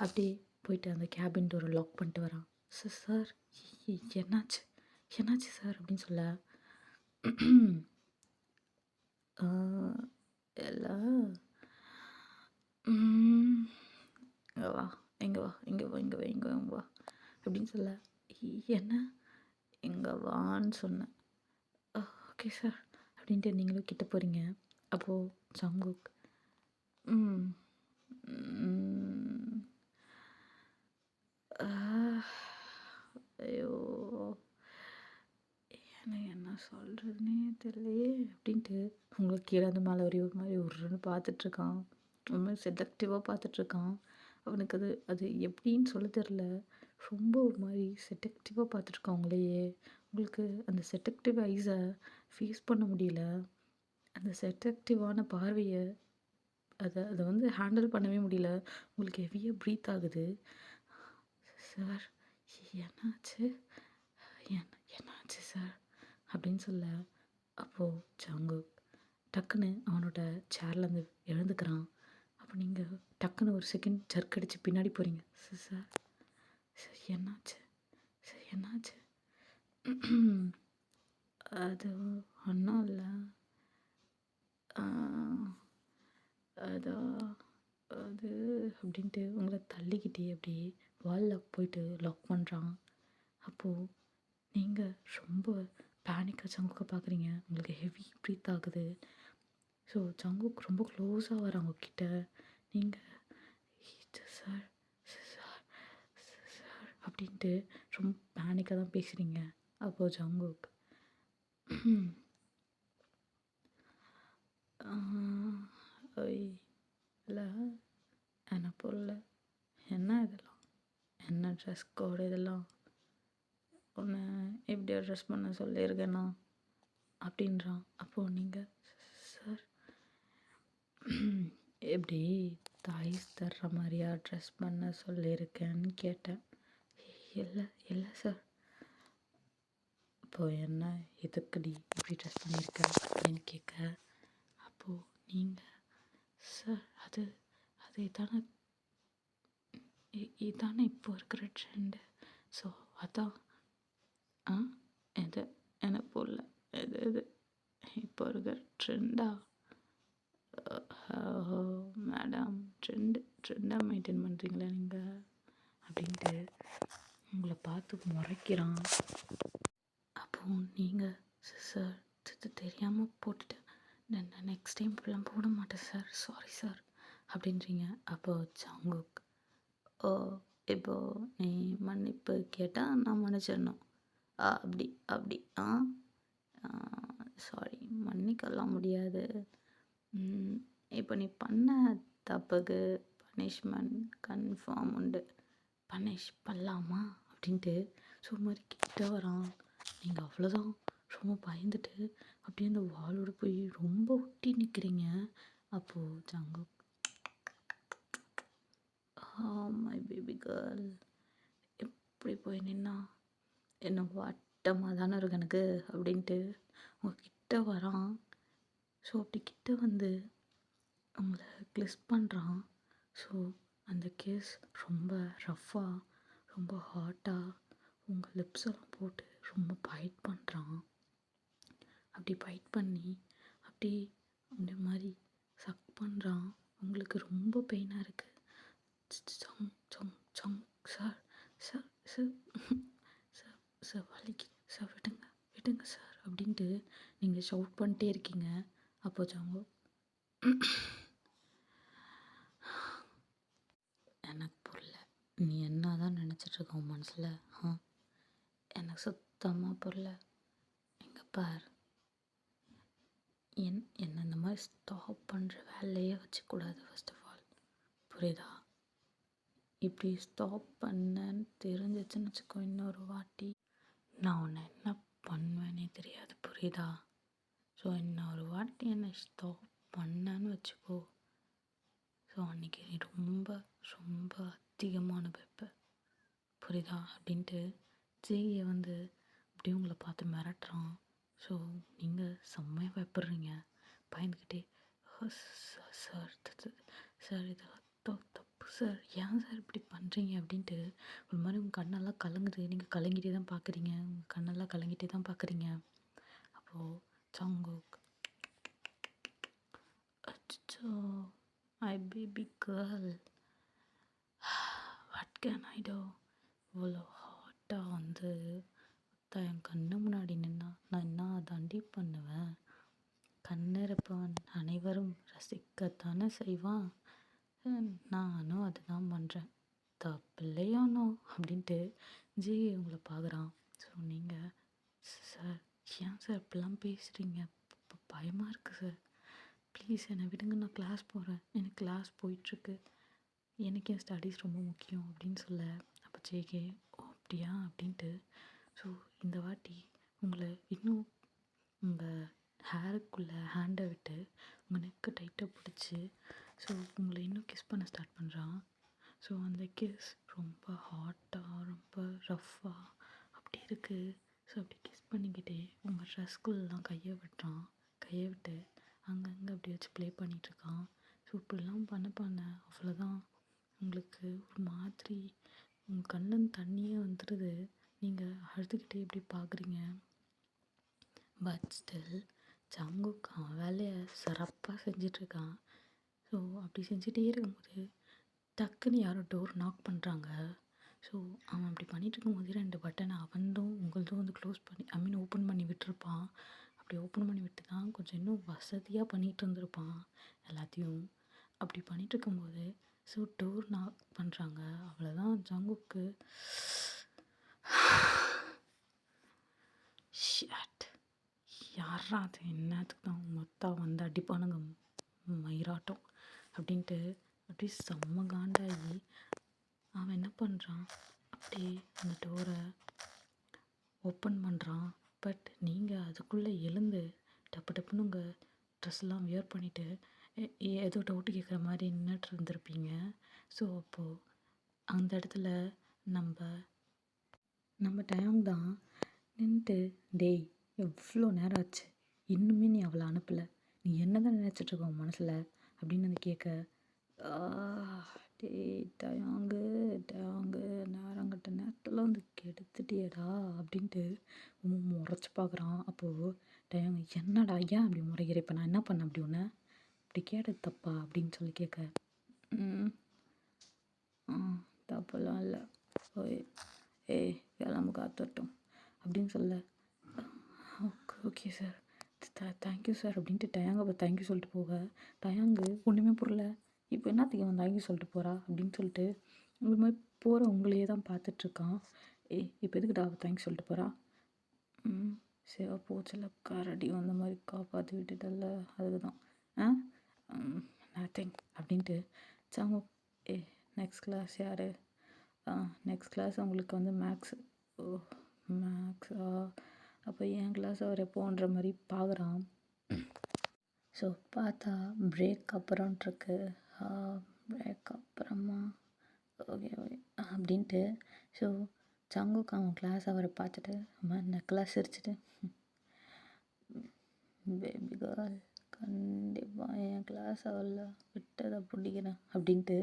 அப்படியே போயிட்டு அந்த கேபின் டோரை லாக் பண்ணிட்டு வரான். சார் என்னாச்சு சார் அப்படின்னு சொல்ல எல்லாம் இங்கே வா அப்படின்னு சொல்ல என்ன இங்கே வான்னு சொன்னேன். ஓகே சார் அப்படின்ட்டு நீங்களும் கிட்ட போகிறீங்க. அப்போது ஜங்குக் ஐயோ எனக்கு என்ன சொல்கிறதுனே தெரியலையே அப்படின்ட்டு உங்களுக்கு கீழே அந்த மேலே ஒரு மாதிரி உருன்னு பார்த்துட்ருக்கான். ஒரு மாதிரி செடக்டிவாக பார்த்துட்ருக்கான். அவனுக்கு அது எப்படின்னு சொல்ல தெரில. ரொம்ப ஒரு மாதிரி செடக்டிவாக பார்த்துட்ருக்கான் உங்களையே. உங்களுக்கு அந்த செடக்டிவ் ஐஸை ஃபேஸ் பண்ண முடியல. அந்த செடக்டிவான பார்வையை அதை வந்து ஹேண்டில் பண்ணவே முடியல. உங்களுக்கு ஹெவியாக ப்ரீத் ஆகுது. சார் என்னாச்சு சார் அப்படின்னு சொல்ல அப்போது ஜங்குக் டக்குன்னு அவனோட சேர்லேருந்து எழுந்துக்கிறான். அப்போ நீங்கள் டக்குன்னு ஒரு செகண்ட் ஜர்க் அடித்து பின்னாடி போகிறீங்க. சார் என்னாச்சு அது ஒன்றும் இல்லை. அது அப்படின்ட்டு உங்களை தள்ளிக்கிட்டே அப்படியே வாலில் போயிட்டு லாக் பண்ணுறான். அப்போது நீங்கள் ரொம்ப பேனிக்காக ஜங்குக்கை பார்க்குறீங்க. உங்களுக்கு ஹெவி ப்ரீத் ஆகுது. ஸோ ஜங்குக் ரொம்ப க்ளோஸாக வராங்க கிட்ட. நீங்கள் சார் அப்படின்ட்டு ரொம்ப பேனிக்காக தான் பேசுகிறீங்க. அப்போது ஜங்குக் இல்லை என்ன பொருள், என்ன இதெல்லாம், என்ன ட்ரெஸ் கோடு இதெல்லாம் உன்னை எப்படி அட்ரஸ் பண்ண சொல்லியிருக்கேண்ணா அப்படின்றான். அப்போது நீங்கள் சார் எப்படி தாய் தர்ற மாதிரியா ட்ரெஸ் பண்ண சொல்லியிருக்கேன்னு கேட்டேன். இல்லை இல்லை சார். அப்போது என்ன எதுக்குடி இப்படி ட்ரெஸ் பண்ணியிருக்க அப்படின்னு கேட்க, அப்போது நீங்கள் சார் அது அது இதானே இப்போ இருக்கிற ட்ரெண்டு. ஸோ அதான் எது எனக்கு போடல எது இப்போ இருக்கிற ட்ரெண்டா மேடம் ட்ரெண்டாக மெயின்டைன் பண்ணுறீங்களா நீங்கள் அப்படின்ட்டு உங்களை பார்த்து முறைக்கிறான். அப்போது நீங்கள் சார் தெரியாமல் போட்டுட்டேன், நான் நெக்ஸ்ட் டைம் இப்படிலாம் போட மாட்டேன் சார், சாரி சார் அப்படின்றீங்க. அப்போது ஜங்குக் இப்போது நீ மன்னிப்பு கேட்டால் நான் மன்னிச்சிடணும் அப்படி சாரி மன்னிக்கலாம் முடியாது. இப்போ நீ பண்ண தப்புக்கு பனிஷ்மெண்ட் கன்ஃபார்ம் உண்டு, பனிஷ் பண்ணலாமா அப்படின்ட்டு சும்மாரி கிட்ட வரான். நீங்கள் அவ்வளோதான் ரொம்ப பயந்துட்டு அப்படியே அந்த வாளோட போய் ரொம்ப ஒட்டி நிற்கிறீங்க. அப்போது ஜங்குக் மை பேபி கேர்ள் எப்படி போய் நின்னா என்ன வட்டமாக தானே இருக்கு எனக்கு அப்படின்ட்டு உங்ககிட்ட வரான். ஸோ அப்படி கிட்ட வந்து உங்களை கிஸ் பண்ணுறான். ஸோ அந்த கிஸ் ரொம்ப ரஃப்பாக ரொம்ப ஹாட்டாக உங்கள் லிப்ஸ் எல்லாம் போட்டு ரொம்ப பைட் பண்ணுறான். அப்படி பைட் பண்ணி அப்படி அந்த மாதிரி சக் பண்ணுறான். உங்களுக்கு ரொம்ப பெயினாக இருக்குது. Sir sir sir sir sir வலிக்கு சார் விடுங்க சார் அப்படின்ட்டு நீங்கள் ஷவுட் பண்ணிட்டே இருக்கீங்க. அப்போ ஜங்கு எனக்கு புரியல, நீ என்ன தான் நினச்சிட்ருக்க உன் மனசில் எனக்கு சுத்தமாக புரியல. எங்கே பார் என்ன இந்த மாதிரி ஸ்டாப் பண்ணுற வேலையே வச்சுக்கூடாது ஃபர்ஸ்ட் ஆஃப் ஆல், புரியுதா? இப்படி ஸ்டாப் பண்ணேன்னு தெரிஞ்சிச்சுன்னு வச்சுக்கோ, இன்னொரு வாட்டி நான் உன்னை என்ன பண்ணுவேனே தெரியாது, புரியுதா? ஸோ இன்னொரு வாட்டி என்னை ஸ்டாப் பண்ணேன்னு வச்சுக்கோ, ஸோ அன்றைக்கி நீ ரொம்ப ரொம்ப அதிகமான வைப்ப, புரியுதா? அப்படின்ட்டு ஜெயை வந்து அப்படியே உங்களை பார்த்து மிரட்டுறான். ஸோ நீங்கள் செம்மையாக பயப்படுறீங்க. பயந்துக்கிட்டே சார் சார் இதெல்லாம் தப்பு சார், ஏன் சார் இப்படி பண்ணுறீங்க அப்படின்ட்டு ஒரு மாதிரி உங்கள் கண்ணெல்லாம் கலங்குது. நீங்கள் கலங்கிட்டே தான் பார்க்குறீங்க, உங்கள் கண்ணெல்லாம் கலங்கிட்டே தான் பார்க்குறீங்க. அப்போது ஜங்குக் அச்சோ my baby girl what can I do. இவ்வளோ ஹாட்டாக வந்து என் கண்ணு முன்னாடி நின்னா நான் என்ன தாண்டி பண்ணுவேன்? கண்ணிருப்பவன் அனைவரும் ரசிக்கத்தானே செய்வான், நானும் அதுதான் பண்ணுறேன், தப்பில்லையானோ அப்படின்ட்டு ஜி உங்களை பார்க்குறான். ஸோ நீங்கள் சார் ஏன் சார் இப்படிலாம் பேசுகிறீங்க, பயமாக இருக்குது சார், ப்ளீஸ் என்னை விடுங்க, நான் கிளாஸ் போகிறேன், எனக்கு கிளாஸ் போயிட்டுருக்கு, எனக்கு என் ஸ்டடீஸ் ரொம்ப முக்கியம் அப்படின்னு சொல்ல. அப்போ ஜேகே அப்படியா அப்படின்ட்டு ஸோ இந்த வாட்டி உங்களை இன்னும் உங்கள் ஹேருக்குள்ளே ஹேண்டை விட்டு உங்கள் நெக்கை டைட்டாக பிடிச்சி ஸோ உங்களை இன்னும் கிஸ் பண்ண ஸ்டார்ட் பண்ணுறான். ஸோ அந்த கிஸ் ரொம்ப ஹாட்டாக ரொம்ப ரஃப்பாக அப்படி இருக்குது. ஸோ அப்படி கிஸ் பண்ணிக்கிட்டே உங்கள் ட்ரெஸ்குள்ளெலாம் கையை விட்டு அங்கங்கே அப்படி வச்சு ப்ளே பண்ணிகிட்ருக்கான். ஸோ இப்படிலாம் பண்ண அவ்வளோதான் உங்களுக்கு ஒரு மாதிரி உங்கள் கண்ணன் தண்ணியே வந்துடுது. நீங்கள் அழுதுகிட்டே இப்படி பார்க்குறீங்க. பட் ஸ்டில் ஜங்குக் அவன் வேலையை சிறப்பாக செஞ்சிட்ருக்கான். ஸோ அப்படி செஞ்சுட்டே இருக்கும்போது டக்குன்னு யாரோ டோர் நாக் பண்ணுறாங்க. ஸோ அவன் அப்படி பண்ணிகிட்டு இருக்கும்போது 2 பட்டனை அவன்தும் உங்களதும் வந்து க்ளோஸ் பண்ணி ஓப்பன் பண்ணி விட்டுருப்பான். அப்படி ஓப்பன் பண்ணி விட்டு தான் கொஞ்சம் இன்னும் வசதியாக பண்ணிகிட்டு இருந்திருப்பான் எல்லாத்தையும். அப்படி பண்ணிகிட்டு இருக்கும்போது ஸோ டோர் நாக் பண்ணுறாங்க. அவ்வளோதான் ஜங்குக்கு ஷட், யாரா அது, என்னத்துக்கு தான் மொத்தம் வந்து அடிப்பானுங்க மயிராட்டம் அப்படின்ட்டு அப்படியே செம்ம காண்டாகி அவன் என்ன பண்ணுறான், அப்படியே அந்த டோரை ஓப்பன் பண்ணுறான். பட் நீங்கள் அதுக்குள்ளே எழுந்து டப்பு டப்புன்னு உங்கள் ட்ரெஸ்லாம் வியர் பண்ணிவிட்டு ஏதோ டவுட்டு கேட்குற மாதிரி நின்றுட்டு இருந்திருப்பீங்க. ஸோ அப்போது அந்த இடத்துல நம்ம நம்ம டைம் தான் நின்றுட்டு, டேய் எவ்வளோ நேரம் ஆச்சு, இன்னுமே நீ அவளை அனுப்பலை, நீ என்ன தான் நினச்சிட்ருக்க உன் மனசில் அப்படின்னு வந்து கேட்க, டேய் டயாங்கு டயாங்கு நேரங்கட்ட நேரத்தில் வந்து கெடுத்துட்டியேடா அப்படின்ட்டு முறைச்சி பார்க்குறான். அப்போது டயாங்கு, என்னடா ஏன் அப்படி முறைகிற, இப்போ நான் என்ன பண்ணேன் அப்படி ஒன்று, இப்படி கேட்டது தப்பா அப்படின்னு சொல்லி கேட்க, தப்பெல்லாம் இல்லை, ஓய் ஏய் கிளம்பு காத்தட்டும் அப்படின்னு சொல்ல, okay okay sir, thank you sir அப்படின்ட்டு டயாங்க அப்போ தேங்க்யூ சொல்லிட்டு போக, டயாங்கு ஒன்றுமே புரியல, இப்போ என்னத்துக்கு அவன் தேங்க்யூ சொல்லிட்டு போகிறா அப்படின்னு சொல்லிட்டு ஒரு மாதிரி போகிற உங்களையே தான் பார்த்துட்ருக்கான். இப்போ எதுக்குடா அவள் தேங்க்ஸ் சொல்லிட்டு போகிறா, சேவா போச்சில் கரடி வந்த மாதிரி காப்பாற்றி விட்டுட்டல்ல அதுக்கு தான், நத்திங் அப்படின்ட்டு சாங்க. நெக்ஸ்ட் கிளாஸ் யார், நெக்ஸ்ட் கிளாஸ் அவங்களுக்கு வந்து மேக்ஸு. ஓ மேக்ஸா, அப்போ என் கிளாஸ் அவர் எப்போன்ற மாதிரி பார்க்குறான். ஸோ பார்த்தா பிரேக் அப்புறம்ன்ட்டுருக்கு. பிரேக் அப்புறமா ஓகே ஓகே அப்படின்ட்டு. ஸோ சங்குக்கு அவன் கிளாஸ் அவரை பார்த்துட்டு நெக்கலாக சிரிச்சிட்டு, பேபி கேர்ள் கண்டிப்பாக என் கிளாஸ் அவளில் விட்டதை பிடிக்கிறேன் அப்படின்ட்டு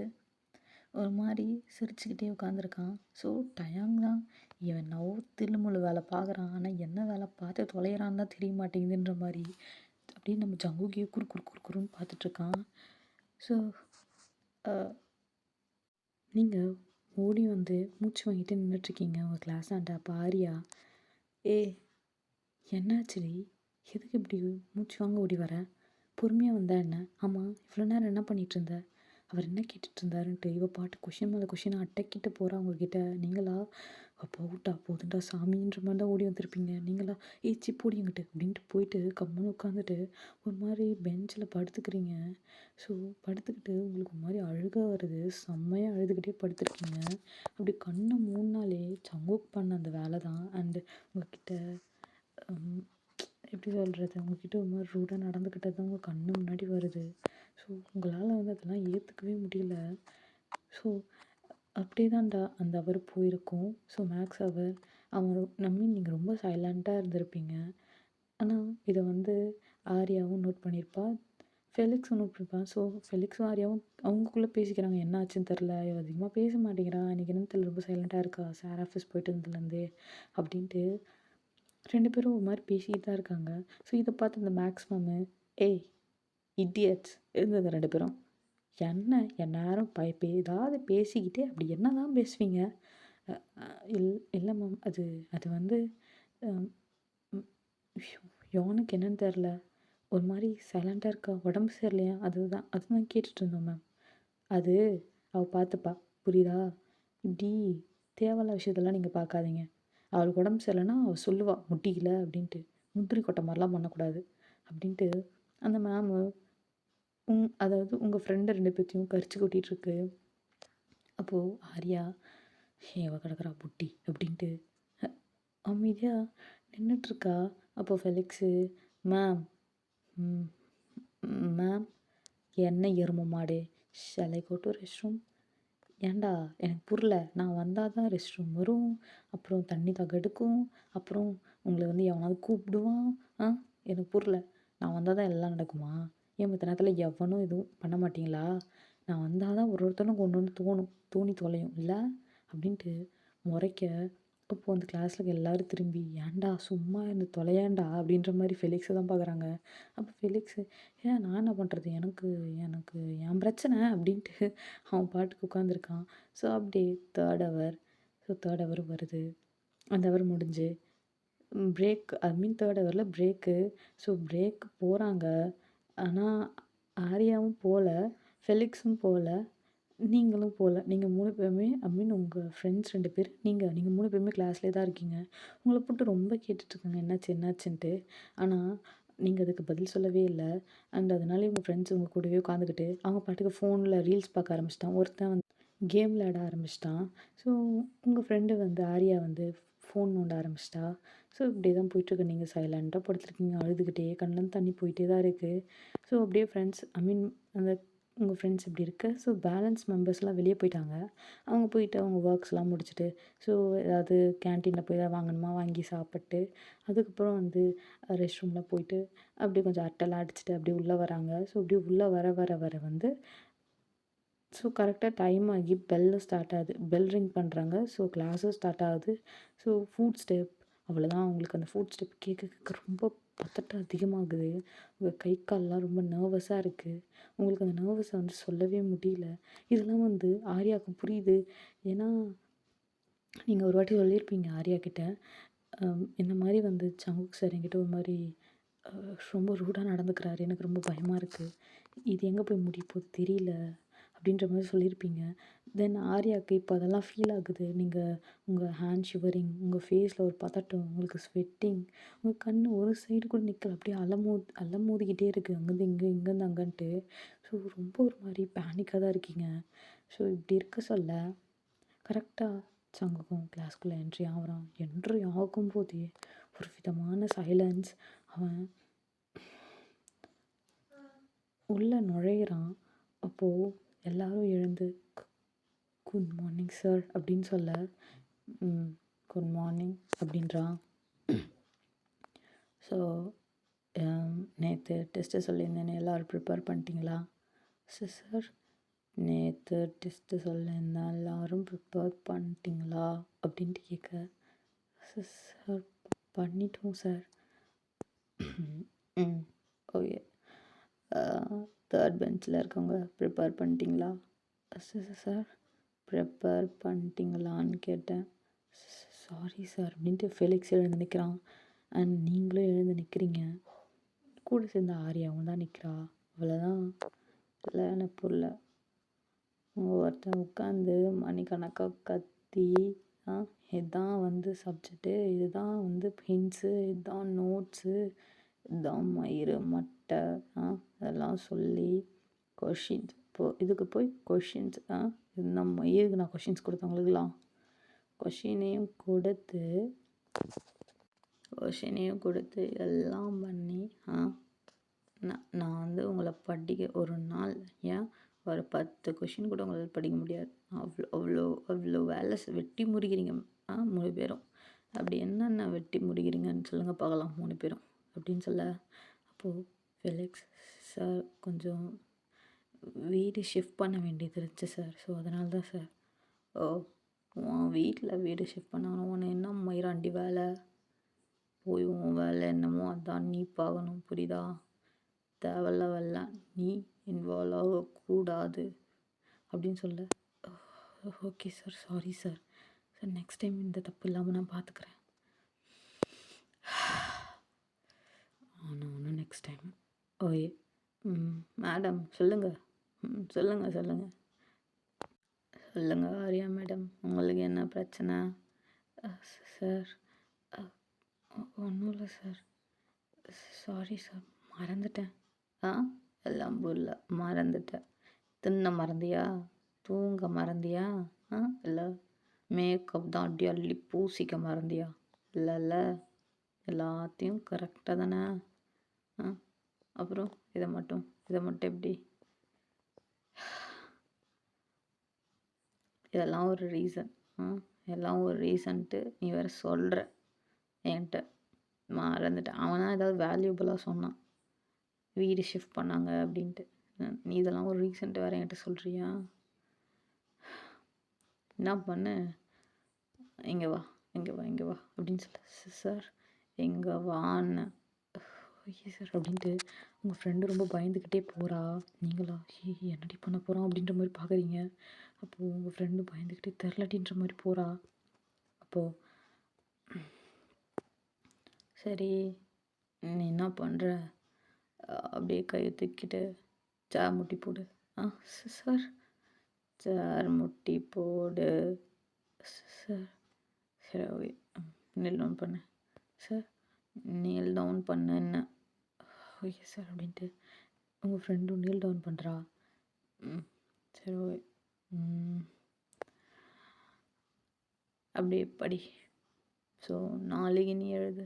ஒரு மாதிரி சிரிச்சுக்கிட்டே உட்காந்துருக்கான். ஸோ டயாங் தான் இவன் நோ தில்லுமுள்ளு வேலை பார்க்குறான், ஆனால் என்ன வேலை பார்த்து தொலைகிறான்னு தான் தெரிய மாட்டேங்குதுன்ற மாதிரி அப்படியே நம்ம ஜங்குக்கியே குறுன்னு பார்த்துட்ருக்கான். ஸோ நீங்கள் ஓடி வந்து மூச்சு வாங்கிட்டு நின்றுட்டுருக்கீங்க உங்கள் கிளாஸ் ஆண்ட. அப்போ ஆரியா, என்னாச்சுடி, எதுக்கு இப்படி மூச்சு வாங்க ஓடி வர, பொறுமையாக வந்தா என்ன, ஆமாம் இவ்வளோ நேரம் என்ன பண்ணிகிட்டு இருந்த, அவர் என்ன கேட்டுட்டு இருந்தாருன்ட்டு இவ பாட்டு கொஷின் மேலே கொஷினை அட்டைக்கிட்டு போகிறா உங்ககிட்ட. நீங்களா அப்போ அவுட்டா போதுண்டா சாமின்ற மாதிரி தான் ஓடி வந்திருப்பீங்க. நீங்களா சிப்போடி எங்கிட்டு அப்படின்ட்டு போயிட்டு கம்முன்னு உட்காந்துட்டு ஒரு மாதிரி பெஞ்சில் படுத்துக்கிறீங்க. ஸோ படுத்துக்கிட்டு உங்களுக்கு ஒரு மாதிரி அழுக வருது, செம்மையாக அழுதுகிட்டே படுத்துருக்கீங்க. அப்படி கண்ணை மூணுனாலே சங்குக் பண்ண அந்த வேலை தான். அண்டு உங்ககிட்ட எப்படி சொல்கிறது, உங்ககிட்ட ஒரு மாதிரி ரூடாக நடந்துக்கிட்டது தான் உங்கள் கண்ணு முன்னாடி வருது. ஸோ உங்களால் வந்து அதெல்லாம் ஏற்றுக்கவே முடியல. ஸோ அப்படியே தான்டா அந்த அவர் போயிருக்கும். ஸோ மேக்ஸ் அவர் நம்பி நீங்கள் ரொம்ப சைலண்ட்டாக இருந்திருப்பீங்க. ஆனால் இதை வந்து ஆரியாவும் நோட் பண்ணியிருப்பா, ஃபெலிக்ஸும் நோட் பண்ணியிருப்பான். ஸோ ஃபெலிக்ஸும் ஆரியாவும் அவங்களுக்குள்ளே பேசிக்கிறாங்க, என்ன ஆச்சுன்னு தெரில, அதிகமாக பேச மாட்டேங்கிறா, இன்றைக்கி என்னன்னு தெரியல, ரொம்ப சைலண்ட்டாக இருக்கா சார் ஆஃபீஸ் போயிட்டு இருந்ததுலேருந்தே அப்படின்ட்டு 2 பேரும் ஒரு மாதிரி பேசிக்கிட்டு தான் இருக்காங்க. ஸோ இதை பார்த்து இந்த மேக்ஸ் மேமு, இடியட்ஸ் இருந்தது 2 பேரும், என்ன எந்நேரம் ஏதாவது பேசிக்கிட்டே அப்படி என்ன தான் பேசுவீங்க, இல்லை மேம் அது வந்து யோனுக்கு என்னன்னு தெரில, ஒரு மாதிரி சைலண்ட்டாக இருக்கா, உடம்பு சரியில்லையா, அதுதான் கேட்டுட்டு இருந்தோம் மேம், அது அவள் பார்த்துப்பா புரியுதா, இப்படி தேவையில்ல விஷயத்தெல்லாம் நீங்கள் பார்க்காதீங்க, அவளுக்கு உடம்பு சரியில்லைன்னா அவள் சொல்லுவாள் முடியல அப்படின்ட்டு, முந்திரி கொட்டை மாதிரிலாம் பண்ணக்கூடாது அப்படின்ட்டு அந்த மேமு அதாவது உங்கள் ஃப்ரெண்டு 2 பேர்த்தையும் கரிச்சு கொட்டிகிட்ருக்கு. அப்போது ஆரியா, இவ கிடக்குறா புட்டி அப்படின்ட்டு அமைதியாக நின்றுட்டுருக்கா. அப்போது ஃபெலிக்ஸு, மேம் மேம் என்ன எரும மாடு, shall I go to rest room, ஏன்டா எனக்கு புரியல, நான் வந்தால் தான் ரெஸ்ட் ரூம் வரும், அப்புறம் தண்ணி தகடுக்கும், அப்புறம் உங்களை வந்து எவனாவது கூப்பிடுவான், எனக்கு புரியல, நான் வந்தால் தான் எல்லாம் நடக்குமா, ஏன் மற்ற நேரத்தில் எவனும் எதுவும் பண்ண மாட்டிங்களா, நான் வந்தால் தான் ஒருத்தனும் கொண்டு வந்து தோணி தொலையும் இல்லை அப்படின்ட்டு முறைக்க. அப்போது அந்த கிளாஸில் எல்லோரும் திரும்பி, ஏன்டா சும்மா இருந்து தொலையாண்டா அப்படின்ற மாதிரி ஃபெலிக்ஸை தான் பார்க்குறாங்க. அப்போ ஃபெலிக்ஸு, நான் என்ன பண்ணுறது, எனக்கு எனக்கு என் பிரச்சனை அப்படின்ட்டு அவன் பாட்டுக்கு உட்காந்துருக்கான். ஸோ அப்படியே தேர்ட் அவர் வருது. அந்த அவர் முடிஞ்சு பிரேக், தேர்ட் ஹவரில் பிரேக்கு. ஸோ பிரேக் போகிறாங்க. ஆனால் ஆரியாவும் போகல, ஃபெலிக்ஸும் போகல, நீங்களும் போகல. நீங்கள் 3 பேருமே உங்கள் ஃப்ரெண்ட்ஸ் 2 பேர், நீங்கள் 3 பேருமே கிளாஸ்லேயே தான் இருக்கீங்க. உங்களை போட்டு ரொம்ப கேட்டுட்ருக்காங்க என்னாச்சுன்ட்டு. ஆனால் நீங்கள் அதுக்கு பதில் சொல்லவே இல்லை. அண்ட் அதனாலே உங்கள் ஃப்ரெண்ட்ஸ் உங்கள் கூடவே உட்காந்துக்கிட்டு அவங்க பாட்டுக்கு ஃபோனில் ரீல்ஸ் பார்க்க ஆரம்பிச்சிட்டான். ஒருத்தன் வந்து கேம் விளையாட ஆரம்பிச்சிட்டான். ஸோ உங்கள் ஃப்ரெண்டு வந்து ஆரியா வந்து ஃபோன் நோண்ட ஆரம்பிச்சிட்டா. ஸோ இப்படியே தான் போயிட்டுருக்கு. நீங்கள் சைலண்ட்டாக படுத்துருக்கீங்க. அழுதுகிட்டே கண்லேருந்து தண்ணி போயிட்டே தான் இருக்குது. ஸோ அப்படியே ஃப்ரெண்ட்ஸ் ஐ மீன் அந்த உங்கள் ஃப்ரெண்ட்ஸ் இப்படி இருக்க, ஸோ பேலன்ஸ் மெம்பர்ஸ்லாம் வெளியே போயிட்டாங்க. அவங்க போயிட்டு அவங்க ஒர்க்ஸ்லாம் முடிச்சுட்டு, ஸோ ஏதாவது கேன்டீனில் போய் எதாவது வாங்கணுமா வாங்கி சாப்பிட்டு, அதுக்கப்புறம் வந்து ரெஸ்ட் ரூம்லாம் போயிட்டு, அப்படியே கொஞ்சம் அரட்டைலாம் அடிச்சுட்டு அப்படியே உள்ளே வராங்க. ஸோ அப்படியே உள்ளே வர வர வர வந்து ஸோ கரெக்டாக டைம் ஆகி பெல்லும் ஸ்டார்ட் ஆகுது. பெல் ரிங் பண்ணுறாங்க. ஸோ கிளாஸும் ஸ்டார்ட் ஆகுது. ஸோ ஃபுட் ஸ்டெப் அவ்வளோதான். அவங்களுக்கு அந்த ஃபுட் ஸ்டெப் கேட்க கேட்க ரொம்ப பதட்டம் அதிகமாகுது. உங்கள் கை கால்லாம் ரொம்ப நர்வஸாக இருக்குது. உங்களுக்கு அந்த நர்வஸை வந்து சொல்லவே முடியல. இதெல்லாம் வந்து ஆர்யாவுக்கு புரியுது. ஏன்னா நீங்கள் ஒரு வாட்டி சொல்லியிருப்பீங்க ஆர்யா கிட்ட, இந்த மாதிரி வந்து சங்குக் சார் என்கிட்ட ஒரு மாதிரி ரொம்ப ரூடாக நடந்துக்கிறாரு. எனக்கு ரொம்ப பயமாக இருக்குது. இது எங்கே போய் முடிய போகுது தெரியல. அப்படின்ற மாதிரி சொல்லியிருப்பீங்க. தென் ஆர்யாவுக்கு இப்போ அதெல்லாம் ஃபீல் ஆகுது. நீங்கள் உங்கள் ஹேண்ட் ஷிவரிங், உங்கள் ஃபேஸில் ஒரு பதட்டம், உங்களுக்கு ஸ்வெட்டிங், உங்கள் கண் ஒரு சைடு கூட நிற்கல. அப்படியே அலமோதிக்கிட்டே இருக்குது அங்கேருந்து இங்கே இங்கேருந்து அங்கேன்ட்டு. ஸோ ரொம்ப ஒரு மாதிரி பேனிக்காக தான் இருக்கீங்க. ஸோ இப்படி இருக்க சொல்ல கரெக்டாக சங்குக்கும் கிளாஸ்க்குள்ளே என்ட்ரி ஆகுறான். என்ட்ரி ஆகும்போதே ஒரு விதமான சைலன்ஸ். அவன் உள்ளே நுழையிறான். அப்போது எல்லாரும் எழுந்து குட் மார்னிங் சார் அப்படின்னு சொல்ல, குட் மார்னிங் அப்படின்றான். ஸோ நேற்று டெஸ்ட்டு சொல்லியிருந்தேனே எல்லோரும் ப்ரிப்பேர் பண்ணிட்டீங்களா? சார் நேற்று டெஸ்ட்டு சொல்லியிருந்தேன் எல்லோரும் ப்ரிப்பேர் பண்ணிட்டீங்களா அப்படின்ட்டு கேட்க, சார் பண்ணிட்டோம் சார். ஓகே. தேர்ட் பெஞ்சில் இருக்கவங்க ப்ரிப்பேர் பண்ணிட்டீங்களா? சார் ப்ரிப்பேர் பண்ணிட்டீங்களான்னு கேட்டேன். சாரி சார் அப்படின்ட்டு ஃபெலிக்ஸ் எழுந்து நிற்கிறான். அண்ட் நீங்களும் எழுந்து நிற்கிறீங்க. கூட சேர்ந்த ஆர்யாவும் தான் நிற்கிறா. அவ்வளோதான். இல்லை எனக்கு புரியல. ஒருத்தன் உட்காந்து மணிக்கணக்காக கத்தி இதுதான் வந்து சப்ஜெக்ட்டு, இதுதான் வந்து ஹிண்ட்ஸு, இதுதான் நோட்ஸு, இதுதான் மயிறு மட்டை அதெல்லாம் சொல்லி கொஷின்ஸ் இதுக்கு போய் கொஷின்ஸ் இந்த மயிருக்கு நான் கொஷின்ஸ் கொடுத்தவங்களுக்குலாம் கொஷினையும் கொடுத்து எல்லாம் பண்ணி நான் வந்து உங்களை படிக்க ஒரு நாள் ஏன் ஒரு 10 கொஷின் கூட உங்களால் படிக்க முடியாது. அவ்வளோ வேலை வெட்டி முறிக்கிறீங்க 3 பேரும். அப்படி என்னென்ன வெட்டி முறிக்கிறீங்கன்னு சொல்லுங்கள் பார்க்கலாம் 3 பேரும் அப்படின்னு சொல்ல, அப்போது ஃபெலிக்ஸ் சார் கொஞ்சம் வீடு ஷிஃப்ட் பண்ண வேண்டியது இருந்துச்சு சார். ஸோ அதனால தான் சார். உன் வீட்டில் வீடு ஷிஃப்ட் பண்ணாலும் உன்னை என்ன மயிராண்டி வேலை? போய் உன் வேலை என்னமோ அதான் நீ பார்க்கணும், புரியுதா? தேவையில்ல வேலை நீ இன்வால்வ் ஆகக்கூடாது அப்படின்னு சொல்ல, okay sir, sorry sir. Sir next time இந்த தப்பு இல்லாமல் நான் பார்த்துக்கிறேன். ஆனால் நெக்ஸ்ட் டைம் ஓகே. மேடம் சொல்லுங்கள். சொல்லுங்கள் ஆர்யா மேடம், உங்களுக்கு என்ன பிரச்சனை? சார் ஒன்றும் இல்லை சார். சாரி சார், மறந்துட்டேன். எல்லாம் புரியல, மறந்துட்டேன். தின்ன மறந்தியா? தூங்க மறந்தியா? இல்லை மேக்கப் தான் அடி அள்ளி பூசிக்க மறந்தியா? இல்லை எல்லாத்தையும் கரெக்டாக தானே? அப்புறம் இதை மட்டும் எப்படி? இதெல்லாம் ஒரு ரீசன். எல்லாம் ஒரு ரீசன்ட்டு நீ வேறு சொல்கிற என்கிட்ட. மறந்துட்டேன். அவனா ஏதாவது வேல்யூபிளாக சொன்னான், வீடு ஷிஃப்ட் பண்ணாங்க அப்படின்ட்டு. நீ இதெல்லாம் ஒரு ரீசன்ட்டு வேறு என்கிட்ட சொல்கிறியா? என்ன பண்ணு, இங்கே வா அப்படின்னு சொல்ல, சார் எங்கே வான்னு. ஓகே சார் அப்படின்ட்டு உங்கள் ஃப்ரெண்டு ரொம்ப பயந்துக்கிட்டே போகிறா. நீங்களா என்னடி பண்ண போகிறோம் அப்படின்ற மாதிரி பார்க்குறீங்க. அப்போது உங்கள் ஃப்ரெண்டு பயந்துக்கிட்டே தெரிலடின்ற மாதிரி போகிறா. அப்போது சரி நீ என்ன பண்ணுற, அப்படியே கையை தூக்கிட்டு சேர் முட்டி போடு. சார் சேர் முட்டி போடு சார். சரி ஓகே, நீல் டவுன் பண்ணு சார். நீல் டவுன் பண்ணுன்னு. ஓகே சார் அப்படின்ட்டு உங்கள் ஃப்ரெண்டும் நீல் டவுன் பண்ணுறா. சரி ஓகே, அப்படியே படி. ஸோ நாளைக்கு நீ எழுது.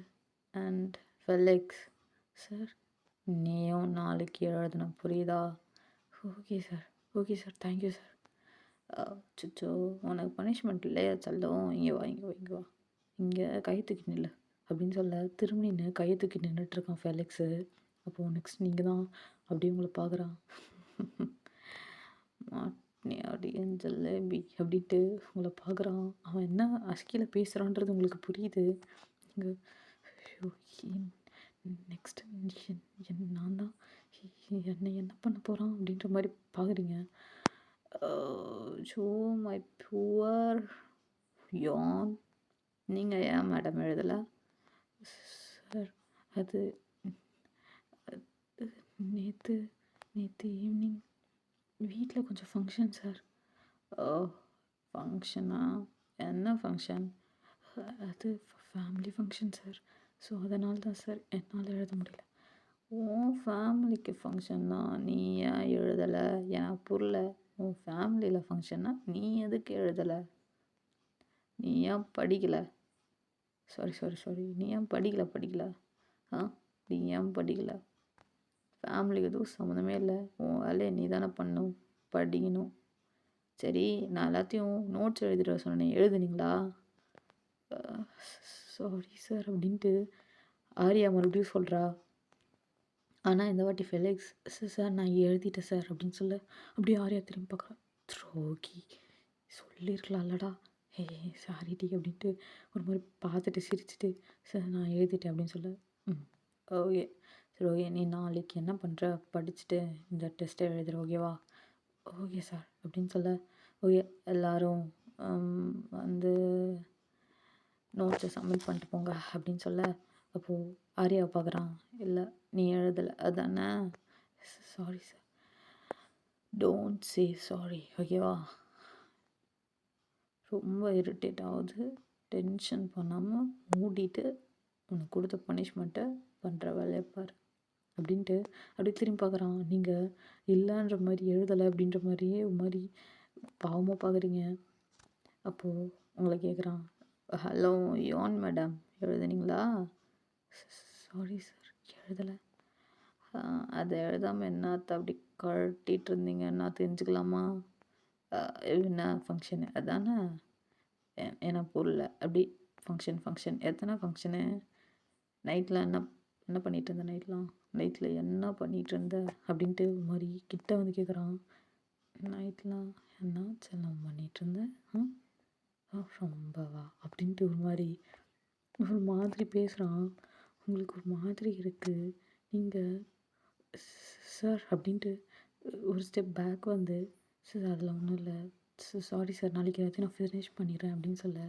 அண்ட் ஃபெலிக்ஸ், சார் நீயும் நாளைக்கு எழுதணும், புரியுதா? Okay sir, okay sir, thank you sir. அச்சச்சோ, உனக்கு பனிஷ்மெண்ட் இல்லையா செல்லம்? இங்கே வா, இங்கே வா, இங்கே வா, இங்கே கையை தூக்கி நில்லு அப்படின்னு சொல்ல திரும்பி நின்று கையை தூக்கி நின்றுட்டுருக்கான் ஃபெலிக்ஸு. அப்போது நெக்ஸ்ட் நீங்கள் தான் அப்படி உங்களை பார்க்குறான். மாட்னி அடியன் ஜல்லேபி அப்படின்ட்டு உங்களை பார்க்குறான். அவன் என்ன அஸ்கியில் பேசுகிறான்றது உங்களுக்கு புரியுது. இங்கே நெக்ஸ்ட் நான் தான் என்னை என்ன பண்ண போகிறான் அப்படின்ற மாதிரி பார்க்குறீங்க. ஷோ மை புவர் யான். நீங்கள் ஏன் மேடம் எழுதலை? சார் அது நேற்று ஈவினிங் வீட்டில் கொஞ்சம் ஃபங்க்ஷன் சார். ஓ, ஃபங்க்ஷனா? என்ன ஃபங்க்ஷன்? அது ஃபேமிலி ஃபங்க்ஷன் சார். ஸோ அதனால தான் சார் என்னால் எழுத முடியல. உன் ஃபேமிலிக்கு ஃபங்க்ஷன்னா நீ ஏன் எழுதலை? எனக்கு புரியல. உன் ஃபேமிலியில் ஃபங்க்ஷன்னா நீ எதுக்கு எழுதலை? நீ ஏன் படிக்கலை? சாரி நீ ஏன் படிக்கலை? நீ ஏன் படிக்கலை? ஃபேமிலிக்கு எதுவும் சம்மந்தமே இல்லை. உன் வேலையை நீ தானே பண்ணணும், படிக்கணும். சரி, நான் எல்லாத்தையும் நோட்ஸ் எழுதிட்டு வர சொன்னேன், எழுதுனீங்களா? சாரி சார் அப்படின்ட்டு ஆரியா மறுபடியும் சொல்கிறா. ஆனால் இந்த வாட்டி ஃபெலிக்ஸ், சார் நான் எழுதிட்டேன் சார் அப்படின்னு சொல்ல அப்படியே ஆரியா திரும்பி பார்க்குறா. த்ரோகி, சொல்லியிருக்கலாம்லடா, ஹே சாரி டி அப்படின்ட்டு ஒரு மாதிரி பார்த்துட்டு சிரிச்சுட்டு, சார் நான் எழுதிட்டேன் அப்படின்னு சொல்ல. ஓகே சரி, ஓகே நீ நாளைக்கு என்ன பண்ணுற, படிச்சுட்டு இந்த டெஸ்ட்டை எழுதுகிற, ஓகேவா? ஓகே சார் அப்படின்னு சொல்ல, ஓகே எல்லோரும் வந்து நோட்ஸை சப்மிட் பண்ணிட்டு போங்க அப்படின்னு சொல்ல. அப்போது ஆரியாவை பார்க்குறான். இல்லை நீ எழுதலை அதானே? Sorry sir. Don't say sorry, ஓகேவா? ரொம்ப இரிட்டேட் ஆகுது, டென்ஷன் பண்ணாமல் மூடிட்டு உனக்கு கொடுத்த பனிஷ்மெண்ட்டை பண்ணுற வேலையை பாரு அப்படின்ட்டு அப்படி திரும்பி பார்க்குறான். நீங்கள் இல்லைன்ற மாதிரி எழுதலை அப்படின்ற மாதிரியே ஒரு மாதிரி பாவமாக பார்க்குறீங்க. அப்போது உங்களை கேட்குறான், ஹலோ யோன் மேடம், எழுதுனீங்களா? சாரி சார் எழுதலை. அதை எழுதாமல் என்னத்த அப்படி கழட்டிகிட்டு இருந்தீங்க, நான் தெரிஞ்சுக்கலாமா? என்ன ஃபங்க்ஷனு அதானே? எனக்கு புரியல. அப்படி ஃபங்க்ஷன் எத்தனை ஃபங்க்ஷனு? நைட்டில் என்ன பண்ணிகிட்டு இருந்தேன்? நைட்டில் என்ன பண்ணிகிட்டு இருந்த அப்படின்ட்டு ஒரு மாதிரி கிட்ட வந்து கேட்குறான். நைட்லாம் என்ன செல்லம் பண்ணிகிட்டு இருந்தேன்? ரொம்பவா அப்படின்ட்டு ஒரு மாதிரி பேசுகிறான். உங்களுக்கு ஒரு மாதிரி இருக்குது. நீங்கள் சார் அப்படின்ட்டு ஒரு ஸ்டெப் பேக் வந்து, சார் அதில் ஒன்றும் இல்லை சாரி சார், நாளைக்கு எல்லாத்தையும் நான் ஃபினிஷ் பண்ணிடுறேன் அப்படின்னு சொல்ல.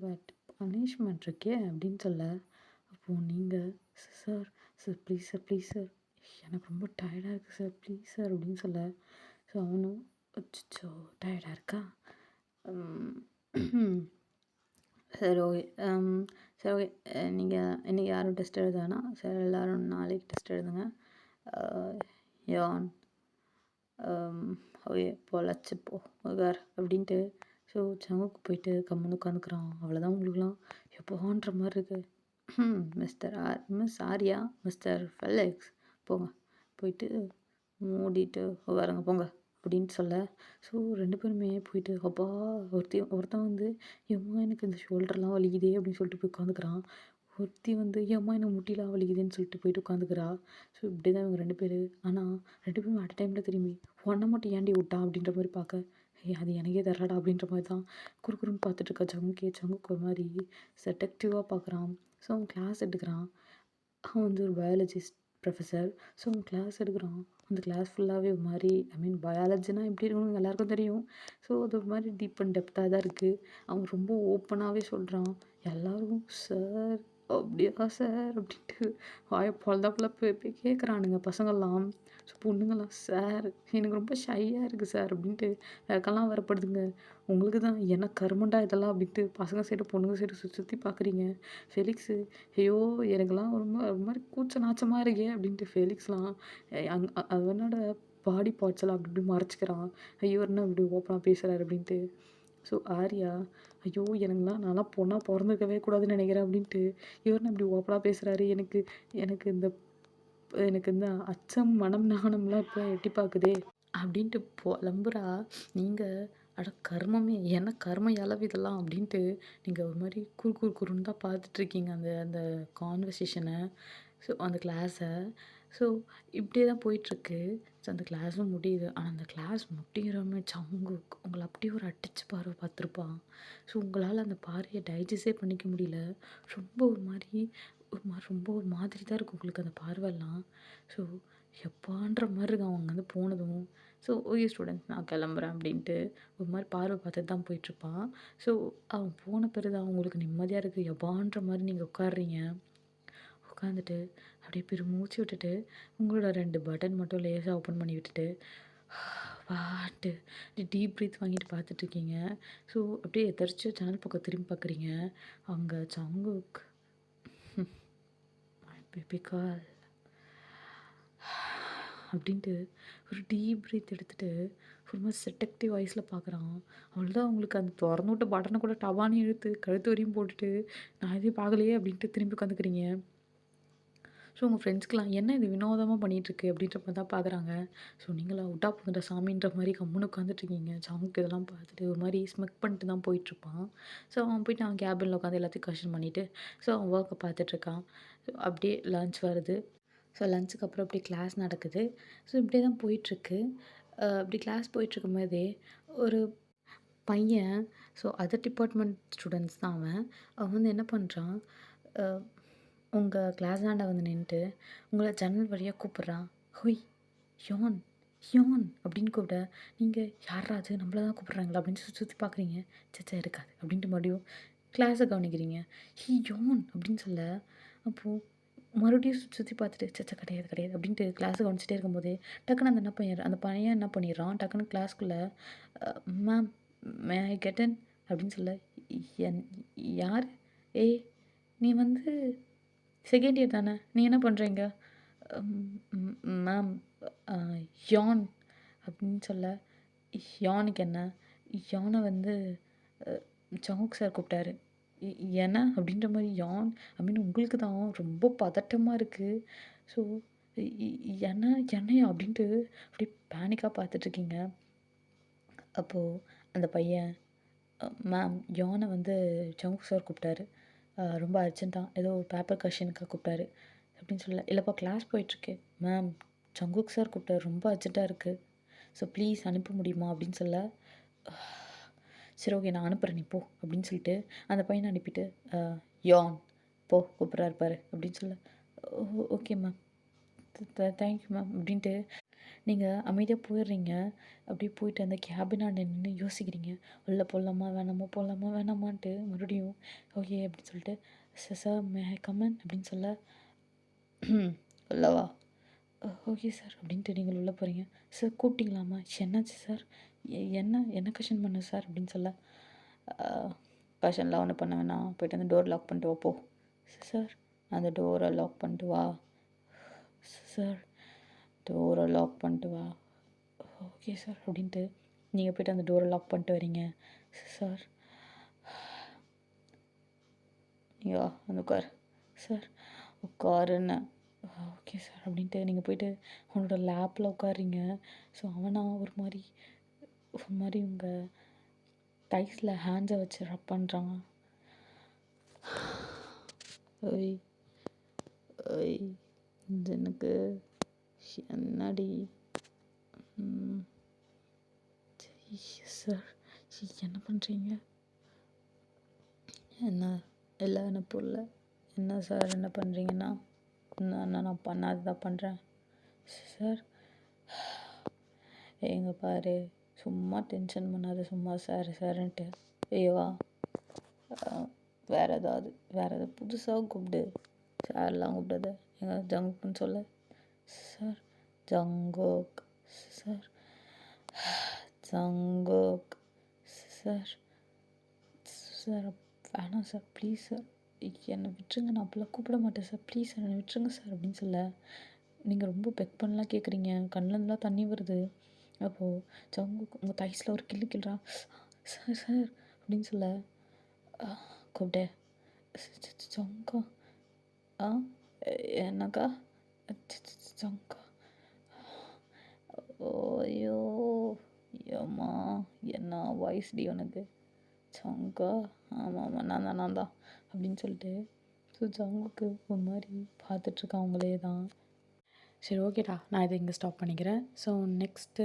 பட் பனிஷ்மெண்ட் இருக்கே அப்படின்னு சொல்ல. அப்போது நீங்கள் சார் ப்ளீஸ் சார் எனக்கு ரொம்ப டயர்டாக இருக்குது சார், ப்ளீஸ் சார் அப்படின்னு சொல்ல. ஸோ அவனும் அச்சோ டயர்டாக இருக்கா? சரி ஓகே, சரி ஓகே, நீங்கள் இன்றைக்கி யாரும் டெஸ்ட் எழுத வேணாம் சார், எல்லோரும் நாளைக்கு டெஸ்ட் எழுதுங்க. யான் ஓகே பொழைச்சிப்போ உகார் அப்படின்ட்டு. ஸோ சங்குக்கு போயிட்டு கம்முன்னு உட்காந்துக்கிறான். அவ்வளோதான் உங்களுக்குலாம் எப்போன்ற மாதிரி இருக்குது. மிஸ் ஆரியா, மிஸ்டர் ஃபெலிக்ஸ் போங்க, போயிட்டு மூடிட்டு உட்காருங்க போங்க அப்படின்ட்டு சொல்ல. ஸோ 2 பேருமே போயிட்டு அப்பா, ஒருத்தன் வந்து ஏம்மா எனக்கு இந்த ஷோல்டர்லாம் வலிக்குதே அப்படின்னு சொல்லிட்டு போய் உட்காந்துக்கிறான். ஒருத்தி வந்து ஏம்மா எனக்கு முட்டிலாம் வலிக்குதுன்னு சொல்லிட்டு போயிட்டு உட்காந்துக்கிறா. ஸோ இப்படி தான் இவங்க 2 பேர். ஆனால் 2 பேரும் அட் டைமில் திரும்பி உன்னை மட்டும் ஏன்டி விட்டான் அப்படின்ற மாதிரி பார்க்க, அது எனக்கே தர்றாடா அப்படின்ற மாதிரி தான் குறுக்குறுன்னு பார்த்துட்டு இருக்கா சங்குக்கு ஒரு மாதிரி செடக்டிவாக பார்க்குறான். ஸோ அவன் கிளாஸ் எடுக்கிறான். அவன் வந்து ஒரு பயாலஜிஸ்ட் ப்ரொஃபஸர். ஸோ அவன் கிளாஸ் எடுக்கிறான். அந்த கிளாஸ் ஃபுல்லாகவே ஒரு மாதிரி பயாலஜினா எப்படி இருக்கணும் எல்லாருக்கும் தெரியும். ஸோ அது ஒரு மாதிரி டீப் அண்ட் டெப்த்தாக தான் இருக்குது. அவன் ரொம்ப ஓப்பனாகவே சொல்கிறான். எல்லோரும் சார் அப்படியா சார் அப்படின்ட்டு வாயை பொழுதாப்புல போய் கேட்குறானுங்க பசங்கள்லாம். ஸோ பொண்ணுங்கள்லாம் சார் எனக்கு ரொம்ப ஷையாக இருக்குது சார் அப்படின்ட்டு வெக்கெல்லாம் வரப்படுதுங்க. உங்களுக்கு தான் என்ன கருமண்டா இதெல்லாம் அப்படின்ட்டு பசங்க சைடு பொண்ணுங்க சைடு சுற்றி பார்க்குறீங்க. ஃபெலிக்ஸு ஐயோ எனக்கெல்லாம் ரொம்ப ஒரு மாதிரி கூச்ச நாச்சமாக இருக்கே அப்படின்ட்டு ஃபெலிக்ஸ்லாம் அவனோட பாடி பார்ட்ஸ் எல்லாம் அப்படி இப்படி மறைச்சிக்கிறான். ஐயோ என்ன இப்படி ஓப்பனாக பேசுகிறாரு அப்படின்ட்டு. ஸோ ஆர்யா, ஐயோ! நான்லாம் பொண்ணா பொறந்திருக்கவே கூடாதுன்னு நெனைக்கிறேன் அப்படின்ட்டு, இவர் என்ன இப்படி ஓப்பனா பேசுறாரு? எனக்கு எனக்கு இந்த எனக்கு இந்த அச்சம், மனம், நாணம்லாம் இப்ப எட்டி பாக்குதே! அப்படின்ட்டு பொலம்புறா. நீங்க அட கருமமே! என்ன கரும எழவு இதெல்லாம் அப்படின்ட்டு, நீங்க ஒரு மாரி குறுன்னு தான் பார்த்துட்ருக்கீங்க அந்த அந்த கான்வர்சேஷன. ஸோ அந்த கிளாஸ. ஸோ இப்படியே தான் போயிட்டுருக்கு. ஸோ அந்த கிளாஸும் முடியுது. ஆனா அந்த கிளாஸ் முடியிறமே சங்குக் உங்கள அப்படியே ஒரு அடிச்சு பார்வை பார்த்துருப்பான். ஸோ உங்களால அந்த பார்வைய டைஜஸ்டே பண்ணிக்க முடியல. ரொம்ப ரொம்ப ஒரு மாதிரி தான் இருக்கும் உங்களுக்கு அந்த பார்வைலாம். ஸோ எப்பான்ற மாரி இருக்கும் அவங்க அங்கேருந்து போனதும். ஸோ ஓகே ஸ்டூடெண்ட்ஸ் நான் கிளம்புறேன் அப்படின்ட்டு ஒரு மாரி பார்வை பார்த்துட்டு தான் போயிட்டுருப்பான். ஸோ அவன் போன பிறகு தான் உங்களுக்கு நிம்மதியா இருக்கு. எப்பான்ற மாரி நீங்க உட்கார்றீங்க. உட்காந்துட்டு அப்படியே பெருமூச்சு விட்டுட்டு, உங்களோட 2 பட்டன் மட்டும் லேசா ஓப்பன் பண்ணி விட்டுட்டு, வாட்டு டீப் பிரீத் வாங்கிட்டு பார்த்துட்ருக்கீங்க. ஸோ அப்படியே எதர்ச்சியா ஜன்னல் பக்கம் திரும்பி பார்க்குறீங்க. அங்க ஜங்குக் மை பேபி கேர்ள் அப்படின்ட்டு ஒரு டீப் பிரீத் எடுத்துட்டு, ஒரு மாரி செடக்டிவ் வாய்ஸ்ல பார்க்குறான். அவ்வளோதான் உங்களுக்கு அந்த தொறந்து விட்ட பட்டன கூட டபான்னு இழுத்து கழுத்து வரையும் போட்டுட்டு, நான் எதையும் பார்க்கலையே அப்படின்ட்டு திரும்பி உட்காந்துக்கிறீங்க. ஸோ உங்க ஃப்ரெண்ட்ஸ்க்குலாம் என்ன இது வினோதமா பண்ணிட்டுருக்கு அப்படின்ற மாரி தான் பார்க்குறாங்க. ஸோ நீங்களா உட்டா போதுடா சாமின்ற மாரி கம்முன்னு உட்காந்துட்ருக்கீங்க. ஜங்க் இதெல்லாம் பார்த்துட்டு ஒரு மாரி ஸ்மெக் பண்ணிட்டு தான் போயிட்டுருப்பான். ஸோ அவன் போயிட்டு அவன் கேபின்ல உட்காந்து எல்லாத்தையும் கொஸ்டின் பண்ணிட்டு, ஸோ அவன் ஒர்க்க பார்த்துட்ருக்கான். ஸோ அப்படியே லஞ்ச் வருது. ஸோ லஞ்சுக்கு அப்புறம் அப்படியே கிளாஸ் நடக்குது. ஸோ இப்படியே தான் போயிட்டுருக்கு. அப்படி கிளாஸ் போயிட்டுருக்கும்போதே ஒரு பையன் ஸோ அதர் டிபார்ட்மெண்ட் ஸ்டூடண்ட்ஸ் தான் அவன். அவன் வந்து என்ன பண்றான், அ உங்க கிளாஸாண்ட வந்து நின்னுட்டு, உங்கள ஜன்னல் வழியா கூப்பிடுறான். "ஹொய்! யோன்! யோன்!" அப்படின்னு கூப்பிட, நீங்க "யார்றா அது? நம்மள தான் கூப்பிடுறாங்களா?" அப்படின்னு சுத்தி சுத்தி பார்க்குறீங்க. "ச்சே இருக்காது." அப்படின்ட்டு மறுபடியும் கிளாஸ கவனிக்கிறீங்க. "ஹே யோன்!" அப்படின்னு சொல்ல, அப்போ மறுபடியும் சுத்தி சுத்தி பார்த்துட்டு, "ச்சே கிடையாது." அப்படின்ட்டு கிளாஸ கவனிச்சுட்டே இருக்கும்போதே, டக்குனு அந்த பையன் என்ன பண்ணிடுறான், டக்குனு கிளாஸ்க்குள்ள அ "ma'am May I get in?" அப்படின்னு சொல்ல, என் யார்? ஏய்! நீ வந்து செகண்ட் இயர் தானே! நீ என்ன பண்றீங்க? மேம் அ யான் அப்படின்னு சொல்ல, யானுக்கு என்ன? யான வந்து அ ஜங்க் சார் கூப்பிட்டாரு. எ என்ன? அப்படின்ற மாரி யான் அப்படின்னு உங்களுக்கு தான் ரொம்ப பதட்டமா இருக்கு. ஸோ இ இ என்ன என்னையா? அப்படின்ட்டு அப்படியே பேனிக்கா பார்த்துட்ருக்கீங்க. அப்போ அந்த பையன் மேம் யான வந்து ஜங்க் சார் கூப்பிட்டாரு. ரொம்ப அர்ஜென்ட்டா ஏதோ பேப்பர் கரெக்ஷனுக்காக கூப்பிட்டாரு. அப்படின்னு சொல்ல, இல்லப்பா கிளாஸ் போயிட்டுருக்கு. மேம் ஜங்குக் சார் கூப்பிட்டாரு. ரொம்ப அர்ஜென்ட்டா இருக்கு. ஸோ ப்ளீஸ் அனுப்ப முடியுமா? அப்படின்னு சொல்ல, சரி ஓகே நான் அனுப்புறேன் நீ போ அப்படின்னு சொல்லிட்டு, அந்த பையன அனுப்பிட்டு, அ யான் போ கூப்பிட்றாரு பாரு அப்படின்னு சொல்ல, okay ma'am. Thank you ma'am அப்படின்ட்டு நீங்க அமைதியா போயிடுறீங்க. அப்படியே போயிட்டு அந்த கேபினாண்ட நின்னு யோசிக்கிறீங்க. உள்ள போலாமா? வேணாமா? போலாமா? வேணாமான்ட்டு மறுபடியும் ஓகே அப்படின்னு சொல்லிட்டு, sir may I come in? அப்படின்னு சொல்ல, உள்ள வா. ஓகே சார் அப்படின்ட்டு நீங்கள் உள்ள போகிறீங்க. சார் கூப்பிட்டீங்களாம்மா? என்னாச்சு சார்? என்ன கொஷின் பண்ண சார்? அப்படின்னு சொல்ல, கொஷின்லாம் ஒன்றும் பண்ண வேணாம். போயிட்டு அந்த டோர் லாக் பண்ணிட்டு வா போ. சார் அந்த டோரை லாக் பண்ணிட்டு வா. சார் டோரை லாக் பண்ணிட்டு வா. ஓகே சார் அப்படின்ட்டு நீங்கள் போய்ட்டு அந்த டோரை லாக் பண்ணிட்டு வரீங்க. சார் நீங்கள் வந்து உட்கார். சார் உட்காருன்னு. ஓகே சார் அப்படின்ட்டு நீங்கள் போயிட்டு அவனோட லேப்பில் உட்கார்றீங்க. ஸோ அவனா ஒரு மாதிரி உங்கள் தைஸில் ஹேண்ட்ஸை வச்சு ரப் பண்ணுறான். ஓய் ஓய் இது எனக்கு என்னடி சார் என்ன பண்ணுறீங்க? என்ன இல்லை என்ன புரியல. என்ன சார் என்ன பண்ணுறீங்கன்னா? நான் பண்ணாததான் பண்ணுறேன் சார். எங்க பாரு சும்மா டென்ஷன் பண்ணாத சும்மா சார் சார்ன்ட்டு. ஐயோவா வேறு ஏதாவது புதுசாக கூப்பிடு. சார்லாம் கூப்பிடாத. எங்க ஜங்குக்குன்னு சொல்ல. சார் ஜங்கோக் சார் ஜங்கோக் சார் சார் வேணாம் சார் ப்ளீஸ் சார் என்னை விட்டுருங்க. நான் அப்போல்லாம் கூப்பிட மாட்டேன் சார். ப்ளீஸ் சார் என்னை விட்டுருங்க சார் அப்படின்னு சொல்ல, நீங்கள் ரொம்ப பெக் பண்ணலாம் கேட்குறீங்க. கண்ணிலருந்துலாம் தண்ணி வருது. அப்போது ஜங்குக் உங்கள் தைஸில் ஒரு கிள்ளுறான். சார் சார் அப்படின்னு சொல்ல கூப்பிட்டு சொங்கா ஆ என்னக்கா சொங்கா ஐயோ ஏம்மா என்ன வாய்ஸ்டி உனக்கு சங்கா ஆமாம் ஆமாம் நான் தான் அப்படின்னு சொல்லிட்டு ஸோ ஜங்குக்கு ஒரு மாதிரி பார்த்துட்ருக்கேன் அவங்களே தான். சரி ஓகேடா, நான் இதை இங்கே ஸ்டாப் பண்ணிக்கிறேன். ஸோ நெக்ஸ்ட்டு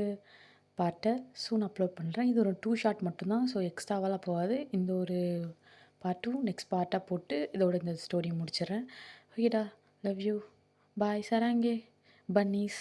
பார்ட்டை சூன் அப்லோட் பண்ணுறேன். இது ஒரு 2 ஷார்ட் மட்டும்தான். ஸோ எக்ஸ்ட்ராவெல்லாம் போகாது. இந்த ஒரு பார்ட்டும் நெக்ஸ்ட் பார்ட்டாக போட்டு இதோட இந்த ஸ்டோரி முடிச்சிடுறேன். ஓகேடா, லவ் யூ, பாய் சராங்கே பன்னீஸ்.